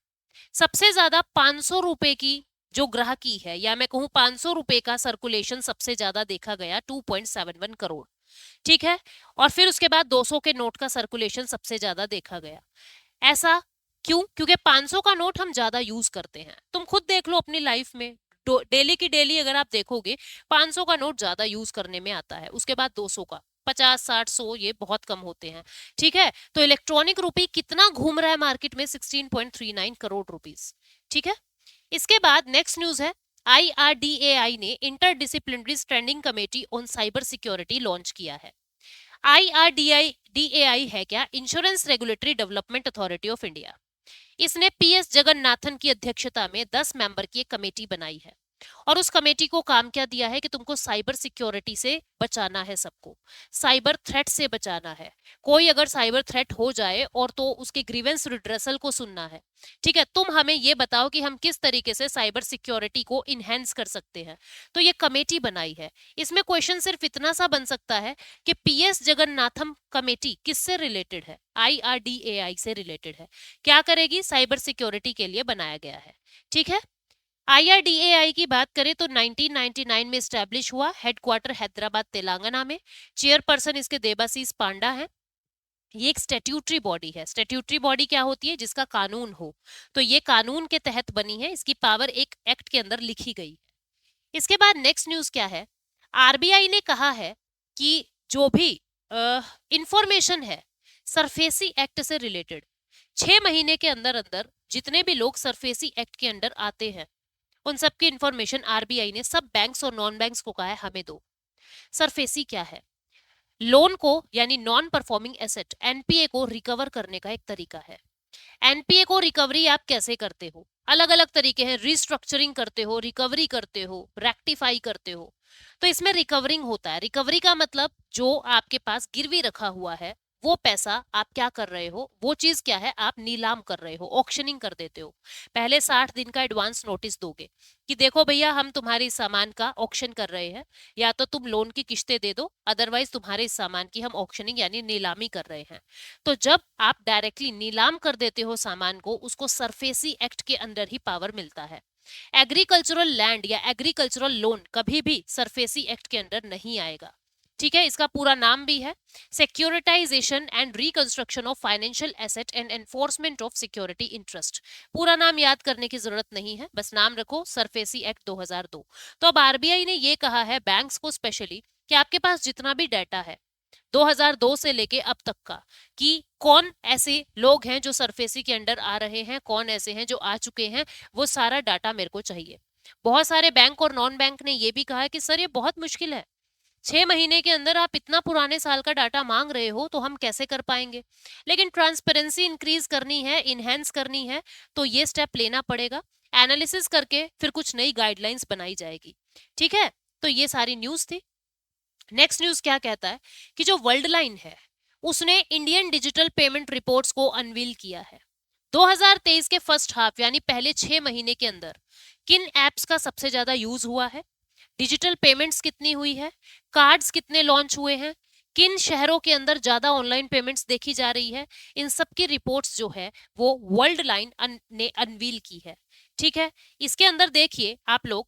सबसे ज्यादा 500 रुपए की जो ग्राहकी है, या मैं कहूं 500 रुपए का सर्कुलेशन सबसे ज्यादा देखा गया, 2.71 करोड़। ठीक है। और फिर उसके बाद 200 के नोट का सर्कुलेशन सबसे ज्यादा देखा गया। ऐसा क्यों? क्योंकि 500 का नोट हम ज्यादा यूज करते हैं। तुम खुद देख लो अपनी लाइफ में, डेली की डेली अगर आप देखोगे 500 का नोट ज्यादा यूज करने में आता है, उसके बाद 200 का, 50, 60, 100 ये बहुत कम होते हैं। ठीक है। तो इलेक्ट्रॉनिक रुपी कितना घूम रहा है मार्केट में? 16.39 करोड़ रुपीस। ठीक है। इसके बाद नेक्स्ट न्यूज है, IRDAI ने inter disciplinary standing committee on cyber security launch किया है। IRDAI है क्या? Insurance regulatory development authority of India. इसने PS जगन्नाथन की अध्यक्षता में 10 मेंबर की एक कमेटी बनाई है। और उस कमेटी को काम क्या दिया है कि तुमको साइबर सिक्योरिटी से बचाना है, सबको साइबर थ्रेट से बचाना है। कोई अगर साइबर थ्रेट हो जाए और तो उसके ग्रीवेंस रिड्रेसल को सुनना है। ठीक है। तुम हमें ये बताओ कि हम किस तरीके से साइबर सिक्योरिटी को इनहेंस कर सकते हैं। तो ये कमेटी बनाई है। इसमें क्वेश्चन सिर्फ इतना सा बन सकता है कि PS जगन्नाथम कमेटी किससे रिलेटेड है? IRDAI से रिलेटेड है। क्या करेगी? साइबर सिक्योरिटी के लिए बनाया गया है। ठीक है। IRDAI की बात करें तो 1999 में स्टैब्लिश हुआ, हेडक्वार्टर हैदराबाद तेलंगाना में। चेयरपर्सन इसके देबासीस पांडा है। ये एक स्टैट्यूटरी बॉडी है। स्टैट्यूटरी बॉडी क्या होती है? जिसका कानून हो। तो ये कानून के तहत बनी है, इसकी पावर एक एक्ट के अंदर लिखी गई है। इसके बाद नेक्स्ट न्यूज क्या है? RBI ने कहा है कि जो भी इंफॉर्मेशन है सरफेसी एक्ट से रिलेटेड, 6 महीने के अंदर अंदर जितने भी लोग सरफेसी एक्ट के अंडर आते हैं उन सब की इंफॉर्मेशन RBI ने सब बैंक्स और नॉन बैंक्स को कहा है हमें दो। सरफेसी क्या है? लोन को, यानी नॉन परफॉर्मिंग एसेट, NPA को रिकवर करने का एक तरीका है। NPA को रिकवरी आप कैसे करते हो? अलग अलग तरीके हैं। रिस्ट्रक्चरिंग करते हो, रिकवरी करते हो, रेक्टिफाई करते हो। तो इसमें रिकवरिंग होता है। रिकवरी का मतलब जो आपके पास गिरवी रखा हुआ है वो पैसा आप क्या कर रहे हो, वो चीज क्या है, आप नीलाम कर रहे हो, ऑक्शनिंग कर देते हो। पहले 60 दिन का एडवांस नोटिस दोगे कि देखो भैया हम तुम्हारे सामान का ऑक्शन कर रहे हैं, या तो तुम लोन की किश्तें दे दो, अदरवाइज तुम्हारे इस सामान की हम ऑक्शनिंग यानी नीलामी कर रहे हैं। तो जब आप डायरेक्टली नीलाम कर देते हो सामान को, उसको सरफेसी एक्ट के अंदर ही पावर मिलता है। एग्रीकल्चरल लैंड या एग्रीकल्चरल लोन कभी भी सरफेसी एक्ट के अंदर नहीं आएगा। ठीक है। इसका पूरा नाम भी है securitisation and reconstruction of financial asset and enforcement of security interest. पूरा नाम याद करने की जरूरत नहीं है, बस नाम रखो सरफेसी एक्ट 2002। तो अब RBI ने ये कहा है बैंक्स को स्पेशली कि आपके पास जितना भी डाटा है 2002 से लेके अब तक का, कि कौन ऐसे लोग हैं जो सरफेसी के अंडर आ रहे हैं, कौन ऐसे हैं जो आ चुके हैं, वो सारा डाटा मेरे को चाहिए। बहुत सारे बैंक और नॉन बैंक ने ये भी कहा है कि सर ये बहुत मुश्किल है, 6 महीने के अंदर आप इतना पुराने साल का डाटा मांग रहे हो तो हम कैसे कर पाएंगे। लेकिन ट्रांसपेरेंसी इंक्रीज करनी है, इनहेंस करनी है, तो ये स्टेप लेना पड़ेगा। एनालिसिस करके फिर कुछ नई गाइडलाइंस बनाई जाएगी। ठीक है। तो ये सारी न्यूज थी। नेक्स्ट न्यूज क्या कहता है कि जो वर्ल्ड लाइन है उसने इंडियन डिजिटल पेमेंट रिपोर्ट्स को अनवील किया है। 2023 के फर्स्ट हाफ यानी पहले 6 महीने के अंदर किन एप्स का सबसे ज्यादा यूज हुआ है, डिजिटल पेमेंट्स कितनी हुई है, कार्ड्स कितने लॉन्च हुए हैं, किन शहरों के अंदर ज्यादा ऑनलाइन पेमेंट्स देखी जा रही है, इन सब की रिपोर्ट्स जो है वो वर्ल्ड लाइन ने अनवील की है। ठीक है। इसके अंदर देखिए आप लोग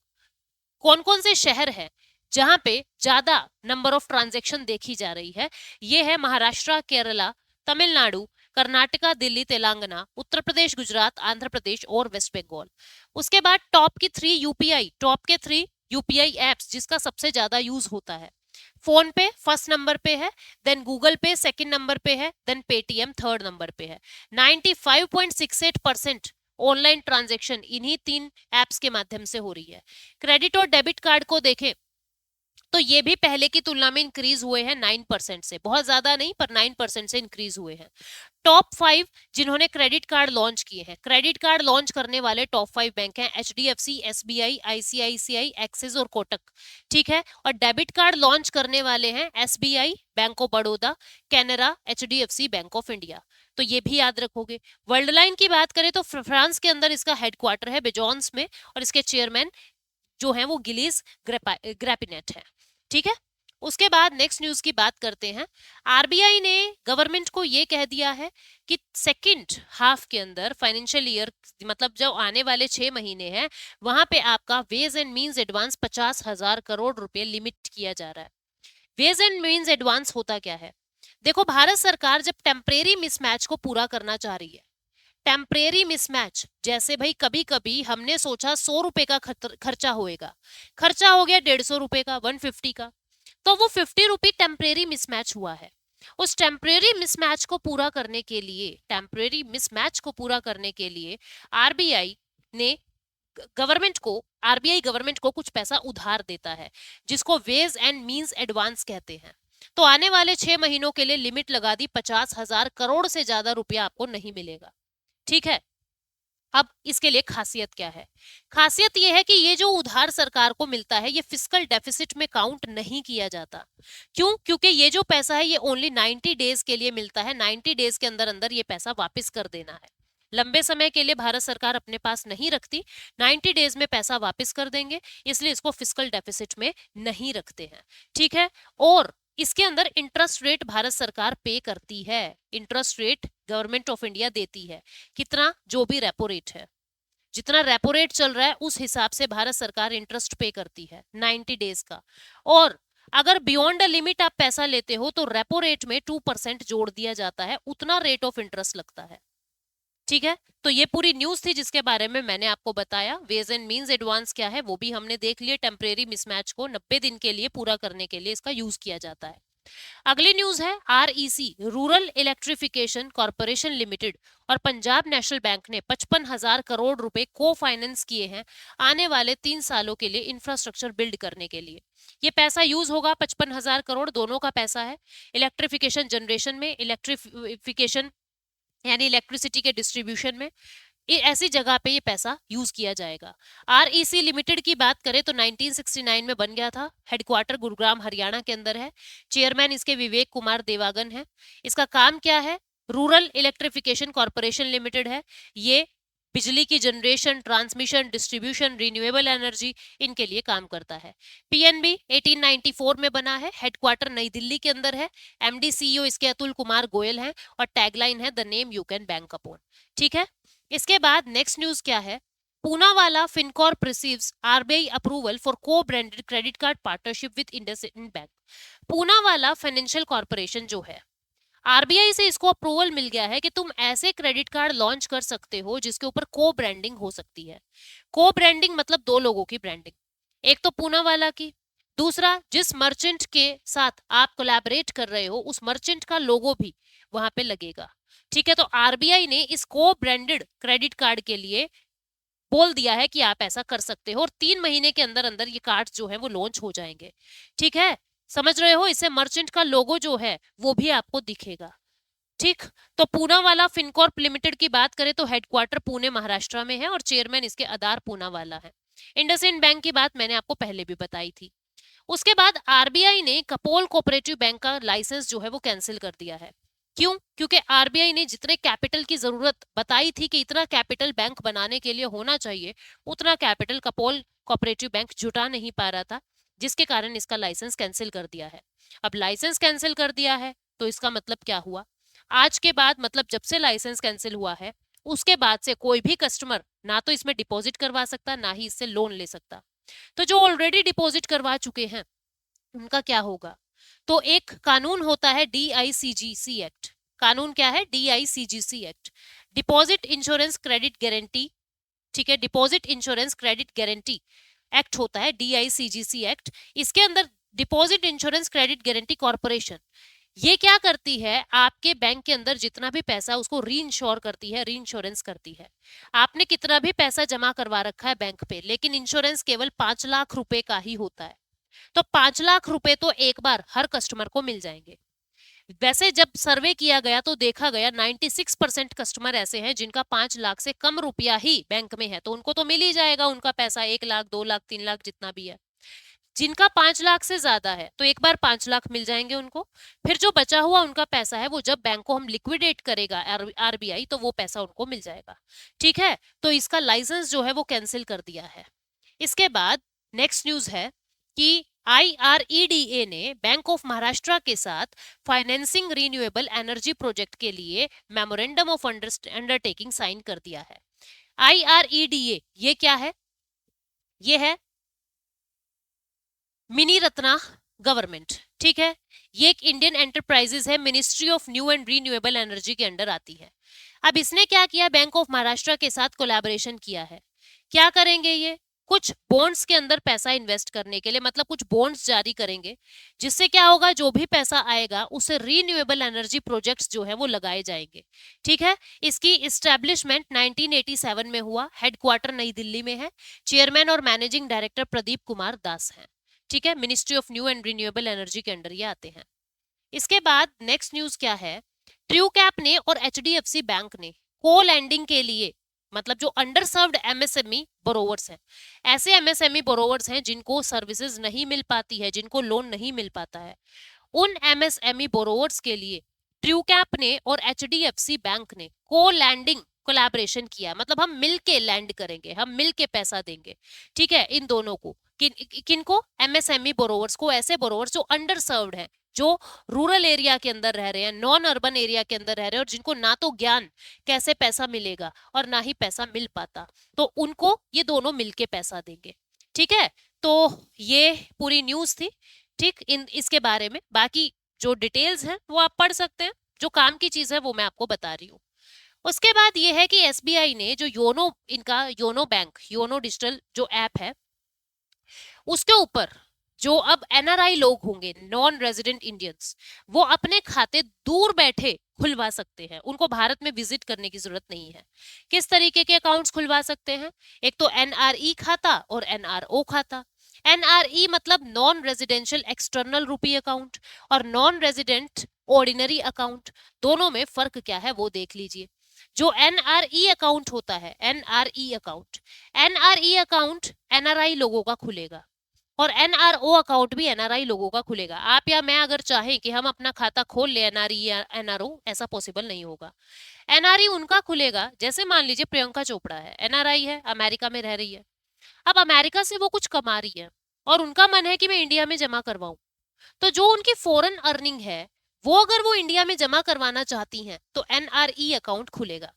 कौन कौन से शहर हैं जहां पे ज्यादा नंबर ऑफ ट्रांजैक्शन देखी जा रही है। ये है महाराष्ट्र, केरला, तमिलनाडु, कर्नाटका, दिल्ली, तेलंगाना, उत्तर प्रदेश, गुजरात, आंध्र प्रदेश और वेस्ट बंगाल। उसके बाद टॉप के थ्री यूपीआई एप्स जिसका सबसे ज्यादा यूज होता है। फोन पे फर्स्ट नंबर पे है, देन गूगल पे सेकंड नंबर पे है, देन पेटीएम थर्ड नंबर पे है। 95.68% ऑनलाइन ट्रांजैक्शन इन्हीं 3 एप्स के माध्यम से हो रही है। क्रेडिट और डेबिट कार्ड को देखें तो ये भी पहले की तुलना में इंक्रीज हुए हैं 9% से, बहुत ज्यादा नहीं पर 9% से इंक्रीज हुए हैं। टॉप 5 जिन्होंने क्रेडिट कार्ड लॉन्च किए हैं, क्रेडिट कार्ड लॉन्च करने वाले टॉप 5 बैंक हैं HDFC, SBI, ICICI, एक्सिस और कोटक। ठीक है, और डेबिट कार्ड लॉन्च करने वाले हैं SBI, bank of Baroda, Canara, HDFC, bank of India. तो ये भी याद रखोगे। वर्ल्ड लाइन की बात करें तो फ्रांस के अंदर इसका हेडक्वार्टर है बेजोंस में, और इसके चेयरमैन जो है वो गिलीस ग्रेपिनेट है। ठीक है, उसके बाद नेक्स्ट न्यूज की बात करते हैं। आरबीआई ने गवर्नमेंट को ये कह दिया है कि सेकंड हाफ के अंदर फाइनेंशियल ईयर, मतलब जो आने वाले 6 महीने हैं, वहां पे आपका ways and means advance 50,000 crore रुपए लिमिट किया जा रहा है। वेज एंड मीन्स एडवांस होता क्या है? देखो, भारत सरकार जब टेम्परेरी मिसमैच को पूरा करना चाह रही है, टेम्परेरी मिसमैच जैसे भाई कभी कभी हमने सोचा 100 रुपए का खर्चा होएगा, खर्चा हो गया 150 रुपए का, 150 का, तो वो 50 रुपी टेम्परेरी मिसमैच हुआ है। उस टेम्परेरी मिसमैच को पूरा करने के लिए, टेम्परेरी मिसमैच को पूरा करने के लिए आरबीआई ने गवर्नमेंट को आरबीआई गवर्नमेंट को कुछ पैसा उधार देता है, जिसको वेज एंड मींस एडवांस कहते हैं। तो आने वाले 6 महीनों के लिए लिमिट लगा दी, 50,000 करोड़ से ज्यादा रुपया आपको नहीं मिलेगा। ठीक है, अब इसके लिए खासियत क्या है? खासियत यह है कि ये जो उधार सरकार को मिलता है, ये फिस्कल डेफिसिट में काउंट नहीं किया जाता। क्यों? क्योंकि ये जो पैसा है ये ओनली 90 डेज के लिए मिलता है। 90 डेज के अंदर अंदर ये पैसा वापस कर देना है। लंबे समय के लिए भारत सरकार अपने पास नहीं रखती, 90 डेज में पैसा वापस कर देंगे, इसलिए इसको फिस्कल डेफिसिट में नहीं रखते हैं। ठीक है, और इसके अंदर इंटरेस्ट रेट भारत सरकार पे करती है, interest rate government of India देती है। कितना? जो भी रेपो रेट है, जितना रेपो रेट चल रहा है उस हिसाब से भारत सरकार इंटरेस्ट पे करती है 90 डेज का। और अगर बियॉन्ड अ लिमिट आप पैसा लेते हो तो रेपो रेट में 2% जोड़ दिया जाता है, उतना रेट ऑफ इंटरेस्ट लगता है। ठीक है, तो ये पूरी न्यूज थी जिसके बारे में मैंने आपको बताया। वेज एंड मींस एडवांस क्या है वो भी हमने देख लिया। टेम्परेरी मिसमैच को 90 दिन के लिए पूरा करने के लिए इसका यूज किया जाता है। अगली न्यूज है REC, rural electrification corporation limited और पंजाब नेशनल बैंक ने 55,000 करोड़ रुपए को फाइनेंस किए हैं आने वाले 3 सालों के लिए इंफ्रास्ट्रक्चर बिल्ड करने के लिए। ये पैसा यूज होगा, 55,000 करोड़ दोनों का पैसा है। इलेक्ट्रिफिकेशन जनरेशन में, इलेक्ट्रिफिकेशन यानी इलेक्ट्रिसिटी के डिस्ट्रीब्यूशन में, ऐसी जगह पे ये पैसा यूज किया जाएगा। REC लिमिटेड की बात करें तो 1969 में बन गया था। हेडक्वार्टर गुरुग्राम हरियाणा के अंदर है। चेयरमैन इसके विवेक कुमार देवागन है। इसका काम क्या है? रूरल इलेक्ट्रिफिकेशन कॉर्पोरेशन लिमिटेड है। ये बिजली की generation, transmission, distribution, renewable energy, इनके लिए काम करता है। PNB 1894 में बना है। हेडक्वार्टर नई दिल्ली के अंदर है। MD CEO इसके अतुल कुमार गोयल हैं और टैगलाइन है the name you can bank upon. ठीक है, इसके बाद नेक्स्ट न्यूज क्या है? Poonawalla Fincorp receives RBI approval for co branded credit card partnership with IndusInd bank. Poonawalla financial corporation जो है, RBI से इसको अप्रूवल मिल गया है कि तुम ऐसे क्रेडिट कार्ड लॉन्च कर सकते हो जिसके ऊपर को ब्रांडिंग हो सकती है। को ब्रांडिंग मतलब 2 लोगों की ब्रांडिंग, एक तो पूनावाला की, दूसरा जिस मर्चेंट के साथ आप कोलैबोरेट कर रहे हो उस मर्चेंट का लोगो भी वहां पे लगेगा। ठीक है, तो RBI ने इस को ब्रांडेड क्रेडिट कार्ड के लिए बोल दिया है कि आप ऐसा कर सकते हो और 3 महीने के अंदर अंदर ये कार्ड जो है वो लॉन्च हो जाएंगे। ठीक है, समझ रहे हो? इससे मर्चेंट का लोगो जो है वो भी आपको दिखेगा। ठीक, तो पूनावाला फिनकॉर्प लिमिटेड की बात करें तो हेडक्वार्टर पुणे महाराष्ट्र में है और चेयरमैन इसके आधार पूनावाला है। इंडसइंड बैंक की बात मैंने आपको पहले भी बताई थी। उसके बाद RBI ने कपोल कोऑपरेटिव बैंक का लाइसेंस जो है वो कैंसिल कर दिया है। क्यों? क्योंकि RBI ने जितने कैपिटल की जरूरत बताई थी कि इतना कैपिटल बैंक बनाने के लिए होना चाहिए, उतना कैपिटल कपोल कोऑपरेटिव बैंक जुटा नहीं पा रहा था, जिसके कारण इसका लाइसेंस कैंसिल कर दिया है। अब लाइसेंस कैंसिल कर दिया है तो इसका मतलब क्या हुआ? आज के बाद, मतलब जब से लाइसेंस कैंसिल हुआ है उसके बाद से कोई भी कस्टमर ना तो इसमें डिपॉजिट करवा सकता, ना ही इससे लोन ले सकता। तो जो ऑलरेडी डिपॉजिट करवा चुके हैं उनका क्या होगा? तो एक कानून होता है DICGC एक्ट। कानून क्या है? DICGC act, deposit insurance credit guarantee. ठीक है, deposit insurance credit guarantee act होता है DICGC एक्ट। इसके अंदर deposit insurance credit guarantee corporation ये क्या करती है? आपके बैंक के अंदर जितना भी पैसा उसको री इंश्योर करती है, री इंश्योरेंस करती है। आपने कितना भी पैसा जमा करवा रखा है बैंक पे, लेकिन इंश्योरेंस केवल 5 लाख रुपए का ही होता है। तो 5 लाख रुपए तो एक बार हर कस्टमर को मिल जाएंगे। वैसे जब सर्वे किया गया तो देखा गया 96% कस्टमर ऐसे हैं जिनका 5 लाख से कम रुपया ही बैंक में है, तो उनको तो मिल ही जाएगा उनका पैसा, 1 लाख 2 लाख 3 लाख जितना भी है। जिनका 5 लाख से ज्यादा है तो एक बार 5 लाख मिल जाएंगे उनको। फिर जो बचा हुआ उनका पैसा है वो जब बैंक को हम लिक्विडेट करेगा आरबीआई, तो वो पैसा उनको मिल जाएगा। ठीक है, तो इसका लाइसेंस जो है वो कैंसिल कर दिया है। इसके बाद नेक्स्ट न्यूज है कि IREDA ने बैंक ऑफ महाराष्ट्र के साथ फाइनेंसिंग रिन्यूएबल एनर्जी प्रोजेक्ट के लिए मेमोरेंडम ऑफ अंडरटेकिंग साइन कर दिया है। IREDA ये क्या है? ये है मिनी रत्ना गवर्नमेंट। ठीक है, ये एक इंडियन एंटरप्राइजेस है, ministry of new and renewable energy के अंडर आती है। अब इसने क्या किया, बैंक ऑफ महाराष्ट्र के साथ कोलैबोरेशन किया है। क्या करेंगे ये? कुछ बॉन्ड्स के अंदर पैसा इन्वेस्ट करने के लिए, मतलब कुछ बॉन्ड्स जारी करेंगे, जिससे क्या होगा, जो भी पैसा आएगा उससे रीन्यूएबल एनर्जी प्रोजेक्ट्स जो है वो लगाए जाएंगे। ठीक है, इसकी इस्टेब्लिशमेंट 1987 में हुआ, हेडक्वार्टर नई दिल्ली में है, चेयरमैन और मैनेजिंग डायरेक्टर प्रदीप कुमार दास हैं। ठीक है, ministry of new and renewable energy के अंडर ये आते हैं। इसके बाद नेक्स्ट न्यूज क्या है, ट्रूकैप ने और HDFC बैंक ने को लैंडिंग के लिए, मतलब जो अंडर सर्व्ड MSME बोरोवर्स हैं, ऐसे MSME बोरोवर्स हैं जिनको सर्विसेज नहीं मिल पाती है, जिनको लोन नहीं मिल पाता है, उन MSME बोरोवर्स के लिए ट्रूकैप ने और HDFC बैंक ने को लैंडिंग कोलैबोरेशन किया। मतलब हम मिल के लैंड करेंगे, हम मिल के पैसा देंगे। ठीक है, इन दोनों को, किनको? MSME बोरोवर्स को, ऐसे बोरोवर्स जो अंडर सर्व्ड हैं, जो रूरल एरिया के अंदर रह रहे हैं, नॉन अर्बन एरिया के अंदर रह रहे हैं, और जिनको ना तो ज्ञान कैसे पैसा मिलेगा और ना ही पैसा मिल पाता, तो उनको ये दोनों मिलके पैसा देंगे। ठीक है, तो ये पूरी न्यूज थी। ठीक, इसके बारे में बाकी जो डिटेल्स हैं वो आप पढ़ सकते हैं, जो काम की चीज है वो मैं आपको बता रही हूँ। उसके बाद ये है कि SBI ने जो योनो, इनका योनो बैंक, योनो डिजिटल जो ऐप है, उसके ऊपर जो अब NRI लोग होंगे, नॉन रेजिडेंट इंडियंस, वो अपने खाते दूर बैठे खुलवा सकते हैं, उनको भारत में विजिट करने की जरूरत नहीं है। किस तरीके के अकाउंट्स खुलवा सकते हैं? एक तो NRE खाता और NRO खाता। NRE मतलब नॉन रेजिडेंशियल एक्सटर्नल रूपी अकाउंट, और नॉन रेजिडेंट ऑर्डिनरी अकाउंट। दोनों में फर्क क्या है वो देख लीजिए। जो NRE अकाउंट होता है, NRE अकाउंट NRI लोगों का खुलेगा, और NRO अकाउंट भी NRI लोगों का खुलेगा। आप या मैं अगर चाहें कि हम अपना खाता खोल ले NRE या NRO, ऐसा पॉसिबल नहीं होगा। NRE उनका खुलेगा, जैसे मान लीजिए प्रियंका चोपड़ा है, NRI है, अमेरिका में रह रही है, अब अमेरिका से वो कुछ कमा रही है और उनका मन है कि मैं इंडिया में जमा करवाऊं, तो जो उनकी फॉरेन अर्निंग है वो अगर वो इंडिया में जमा करवाना चाहती हैं तो NRE अकाउंट खुलेगा।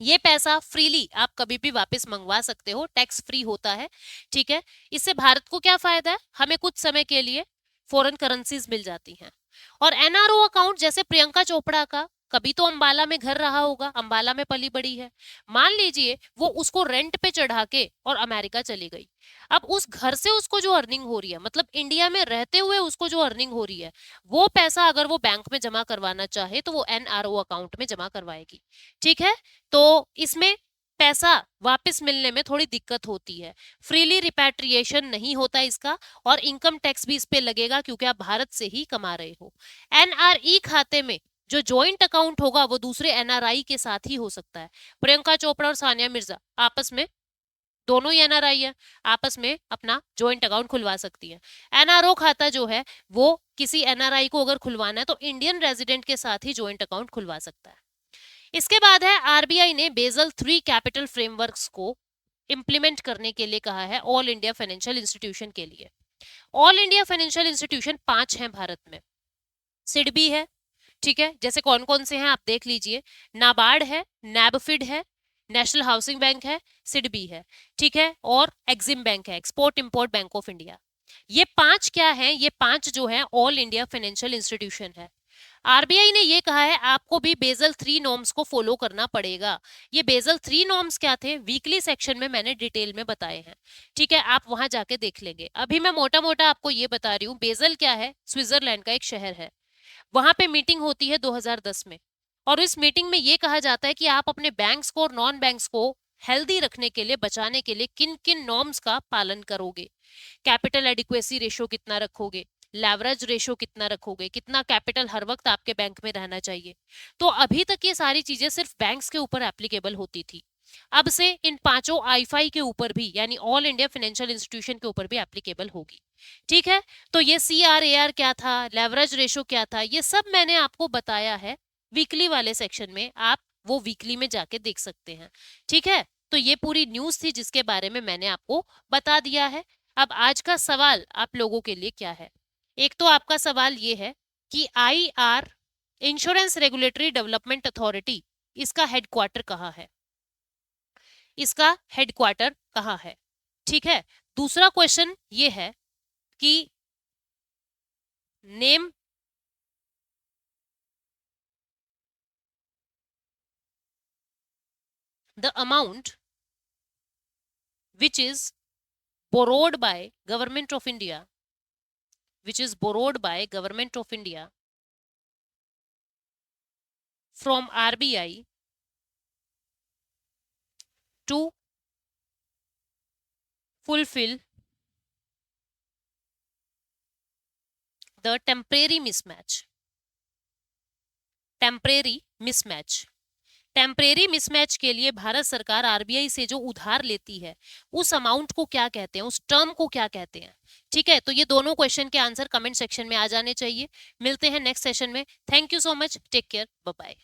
ये पैसा फ्रीली आप कभी भी वापस मंगवा सकते हो, टैक्स फ्री होता है। ठीक है, इससे भारत को क्या फायदा है, हमें कुछ समय के लिए फॉरेन करेंसीज मिल जाती हैं। और NRO अकाउंट, जैसे प्रियंका चोपड़ा का, कभी तो अंबाला में घर रहा होगा, अंबाला में पली बड़ी है, मान लीजिए वो उसको रेंट पे चढ़ा के और अमेरिका चली गई, अब उस घर से उसको जो अर्निंग हो रही है, मतलब इंडिया में रहते हुए उसको जो अर्निंग हो रही है, वो पैसा अगर वो बैंक में जमा करवाना चाहे तो वो NRO अकाउंट में जमा करवाएगी। ठीक है, तो इसमें पैसा वापस मिलने में थोड़ी दिक्कत होती है, फ्रीली रिपैट्रिएशन नहीं होता इसका, और इनकम टैक्स भी इस पे लगेगा क्योंकि आप भारत से ही कमा रहे हो। NRE खाते में जो जॉइंट अकाउंट होगा वो दूसरे NRI के साथ ही हो सकता है। प्रियंका चोपड़ा और सानिया मिर्जा आपस में, दोनों ही NRI है, आपस में अपना जॉइंट अकाउंट खुलवा सकती है। NRO खाता जो है वो किसी NRI को अगर खुलवाना है तो इंडियन रेजिडेंट के साथ ही जॉइंट अकाउंट खुलवा सकता है। इसके बाद है RBI ने बेसल 3 कैपिटल फ्रेमवर्क्स को इंप्लीमेंट करने के लिए कहा है ऑल इंडिया फाइनेंशियल इंस्टीट्यूशन के लिए। ऑल इंडिया फाइनेंशियल इंस्टीट्यूशन 5 हैं भारत में। सिडबी है, ठीक है, जैसे कौन कौन से हैं आप देख लीजिए, नाबार्ड है, नैबफिड है, नेशनल हाउसिंग बैंक है, सिडबी है, ठीक है, और एक्सिम बैंक है, export import bank of India. ये 5 क्या है, ये 5 जो है ऑल इंडिया फाइनेंशियल इंस्टीट्यूशन है। RBI ने ये कहा है आपको भी बेसल 3 नॉर्म्स को फॉलो करना पड़ेगा। ये बेसल 3 नॉर्म्स क्या थे, वीकली सेक्शन में मैंने डिटेल में बताए हैं। ठीक है, आप वहां जाके देख लेंगे। अभी मैं मोटा मोटा आपको ये बता रही हूँ। बेसल क्या है, स्विट्जरलैंड का एक शहर है, वहां पे मीटिंग होती है 2010 में, और इस मीटिंग में ये कहा जाता है कि आप अपने बैंक्स को और नॉन बैंक्स को हेल्दी रखने के लिए, बचाने के लिए किन किन नॉर्म्स का पालन करोगे। कैपिटल एडिक्वेसी रेशो कितना रखोगे, लेवरेज रेशो कितना रखोगे, कितना कैपिटल हर वक्त आपके बैंक में रहना चाहिए। तो अभी तक ये सारी चीजें सिर्फ बैंक्स के ऊपर एप्लीकेबल होती थी, अब से इन पांचों आईफाई के ऊपर भी, यानी ऑल इंडिया फाइनेंशियल इंस्टीट्यूशन के ऊपर भी एप्लीकेबल होगी। ठीक है, तो ये CRAR क्या था, लेवरेज रेशो क्या था, ये सब मैंने आपको बताया है वीकली वाले सेक्शन में, आप वो वीकली में जाके देख सकते हैं। ठीक है, तो ये पूरी न्यूज थी जिसके बारे में मैंने आपको बता दिया है। अब आज का सवाल आप लोगों के लिए क्या है, एक तो आपका सवाल ये है कि IR insurance regulatory development authority, इसका हेडक्वार्टर कहाँ है, इसका हेडक्वार्टर कहाँ है। ठीक है, दूसरा क्वेश्चन ये है कि name the amount which is borrowed by government of India, which is borrowed by government of India from RBI to fulfill the temporary mismatch, temporary mismatch. Temporary mismatch के लिए भारत सरकार RBI से जो उधार लेती है उस अमाउंट को क्या कहते हैं, उस टर्म को क्या कहते हैं। ठीक है, तो ये दोनों क्वेश्चन के आंसर कमेंट सेक्शन में आ जाने चाहिए। मिलते हैं नेक्स्ट सेशन में। Thank you so much, take care, bye bye.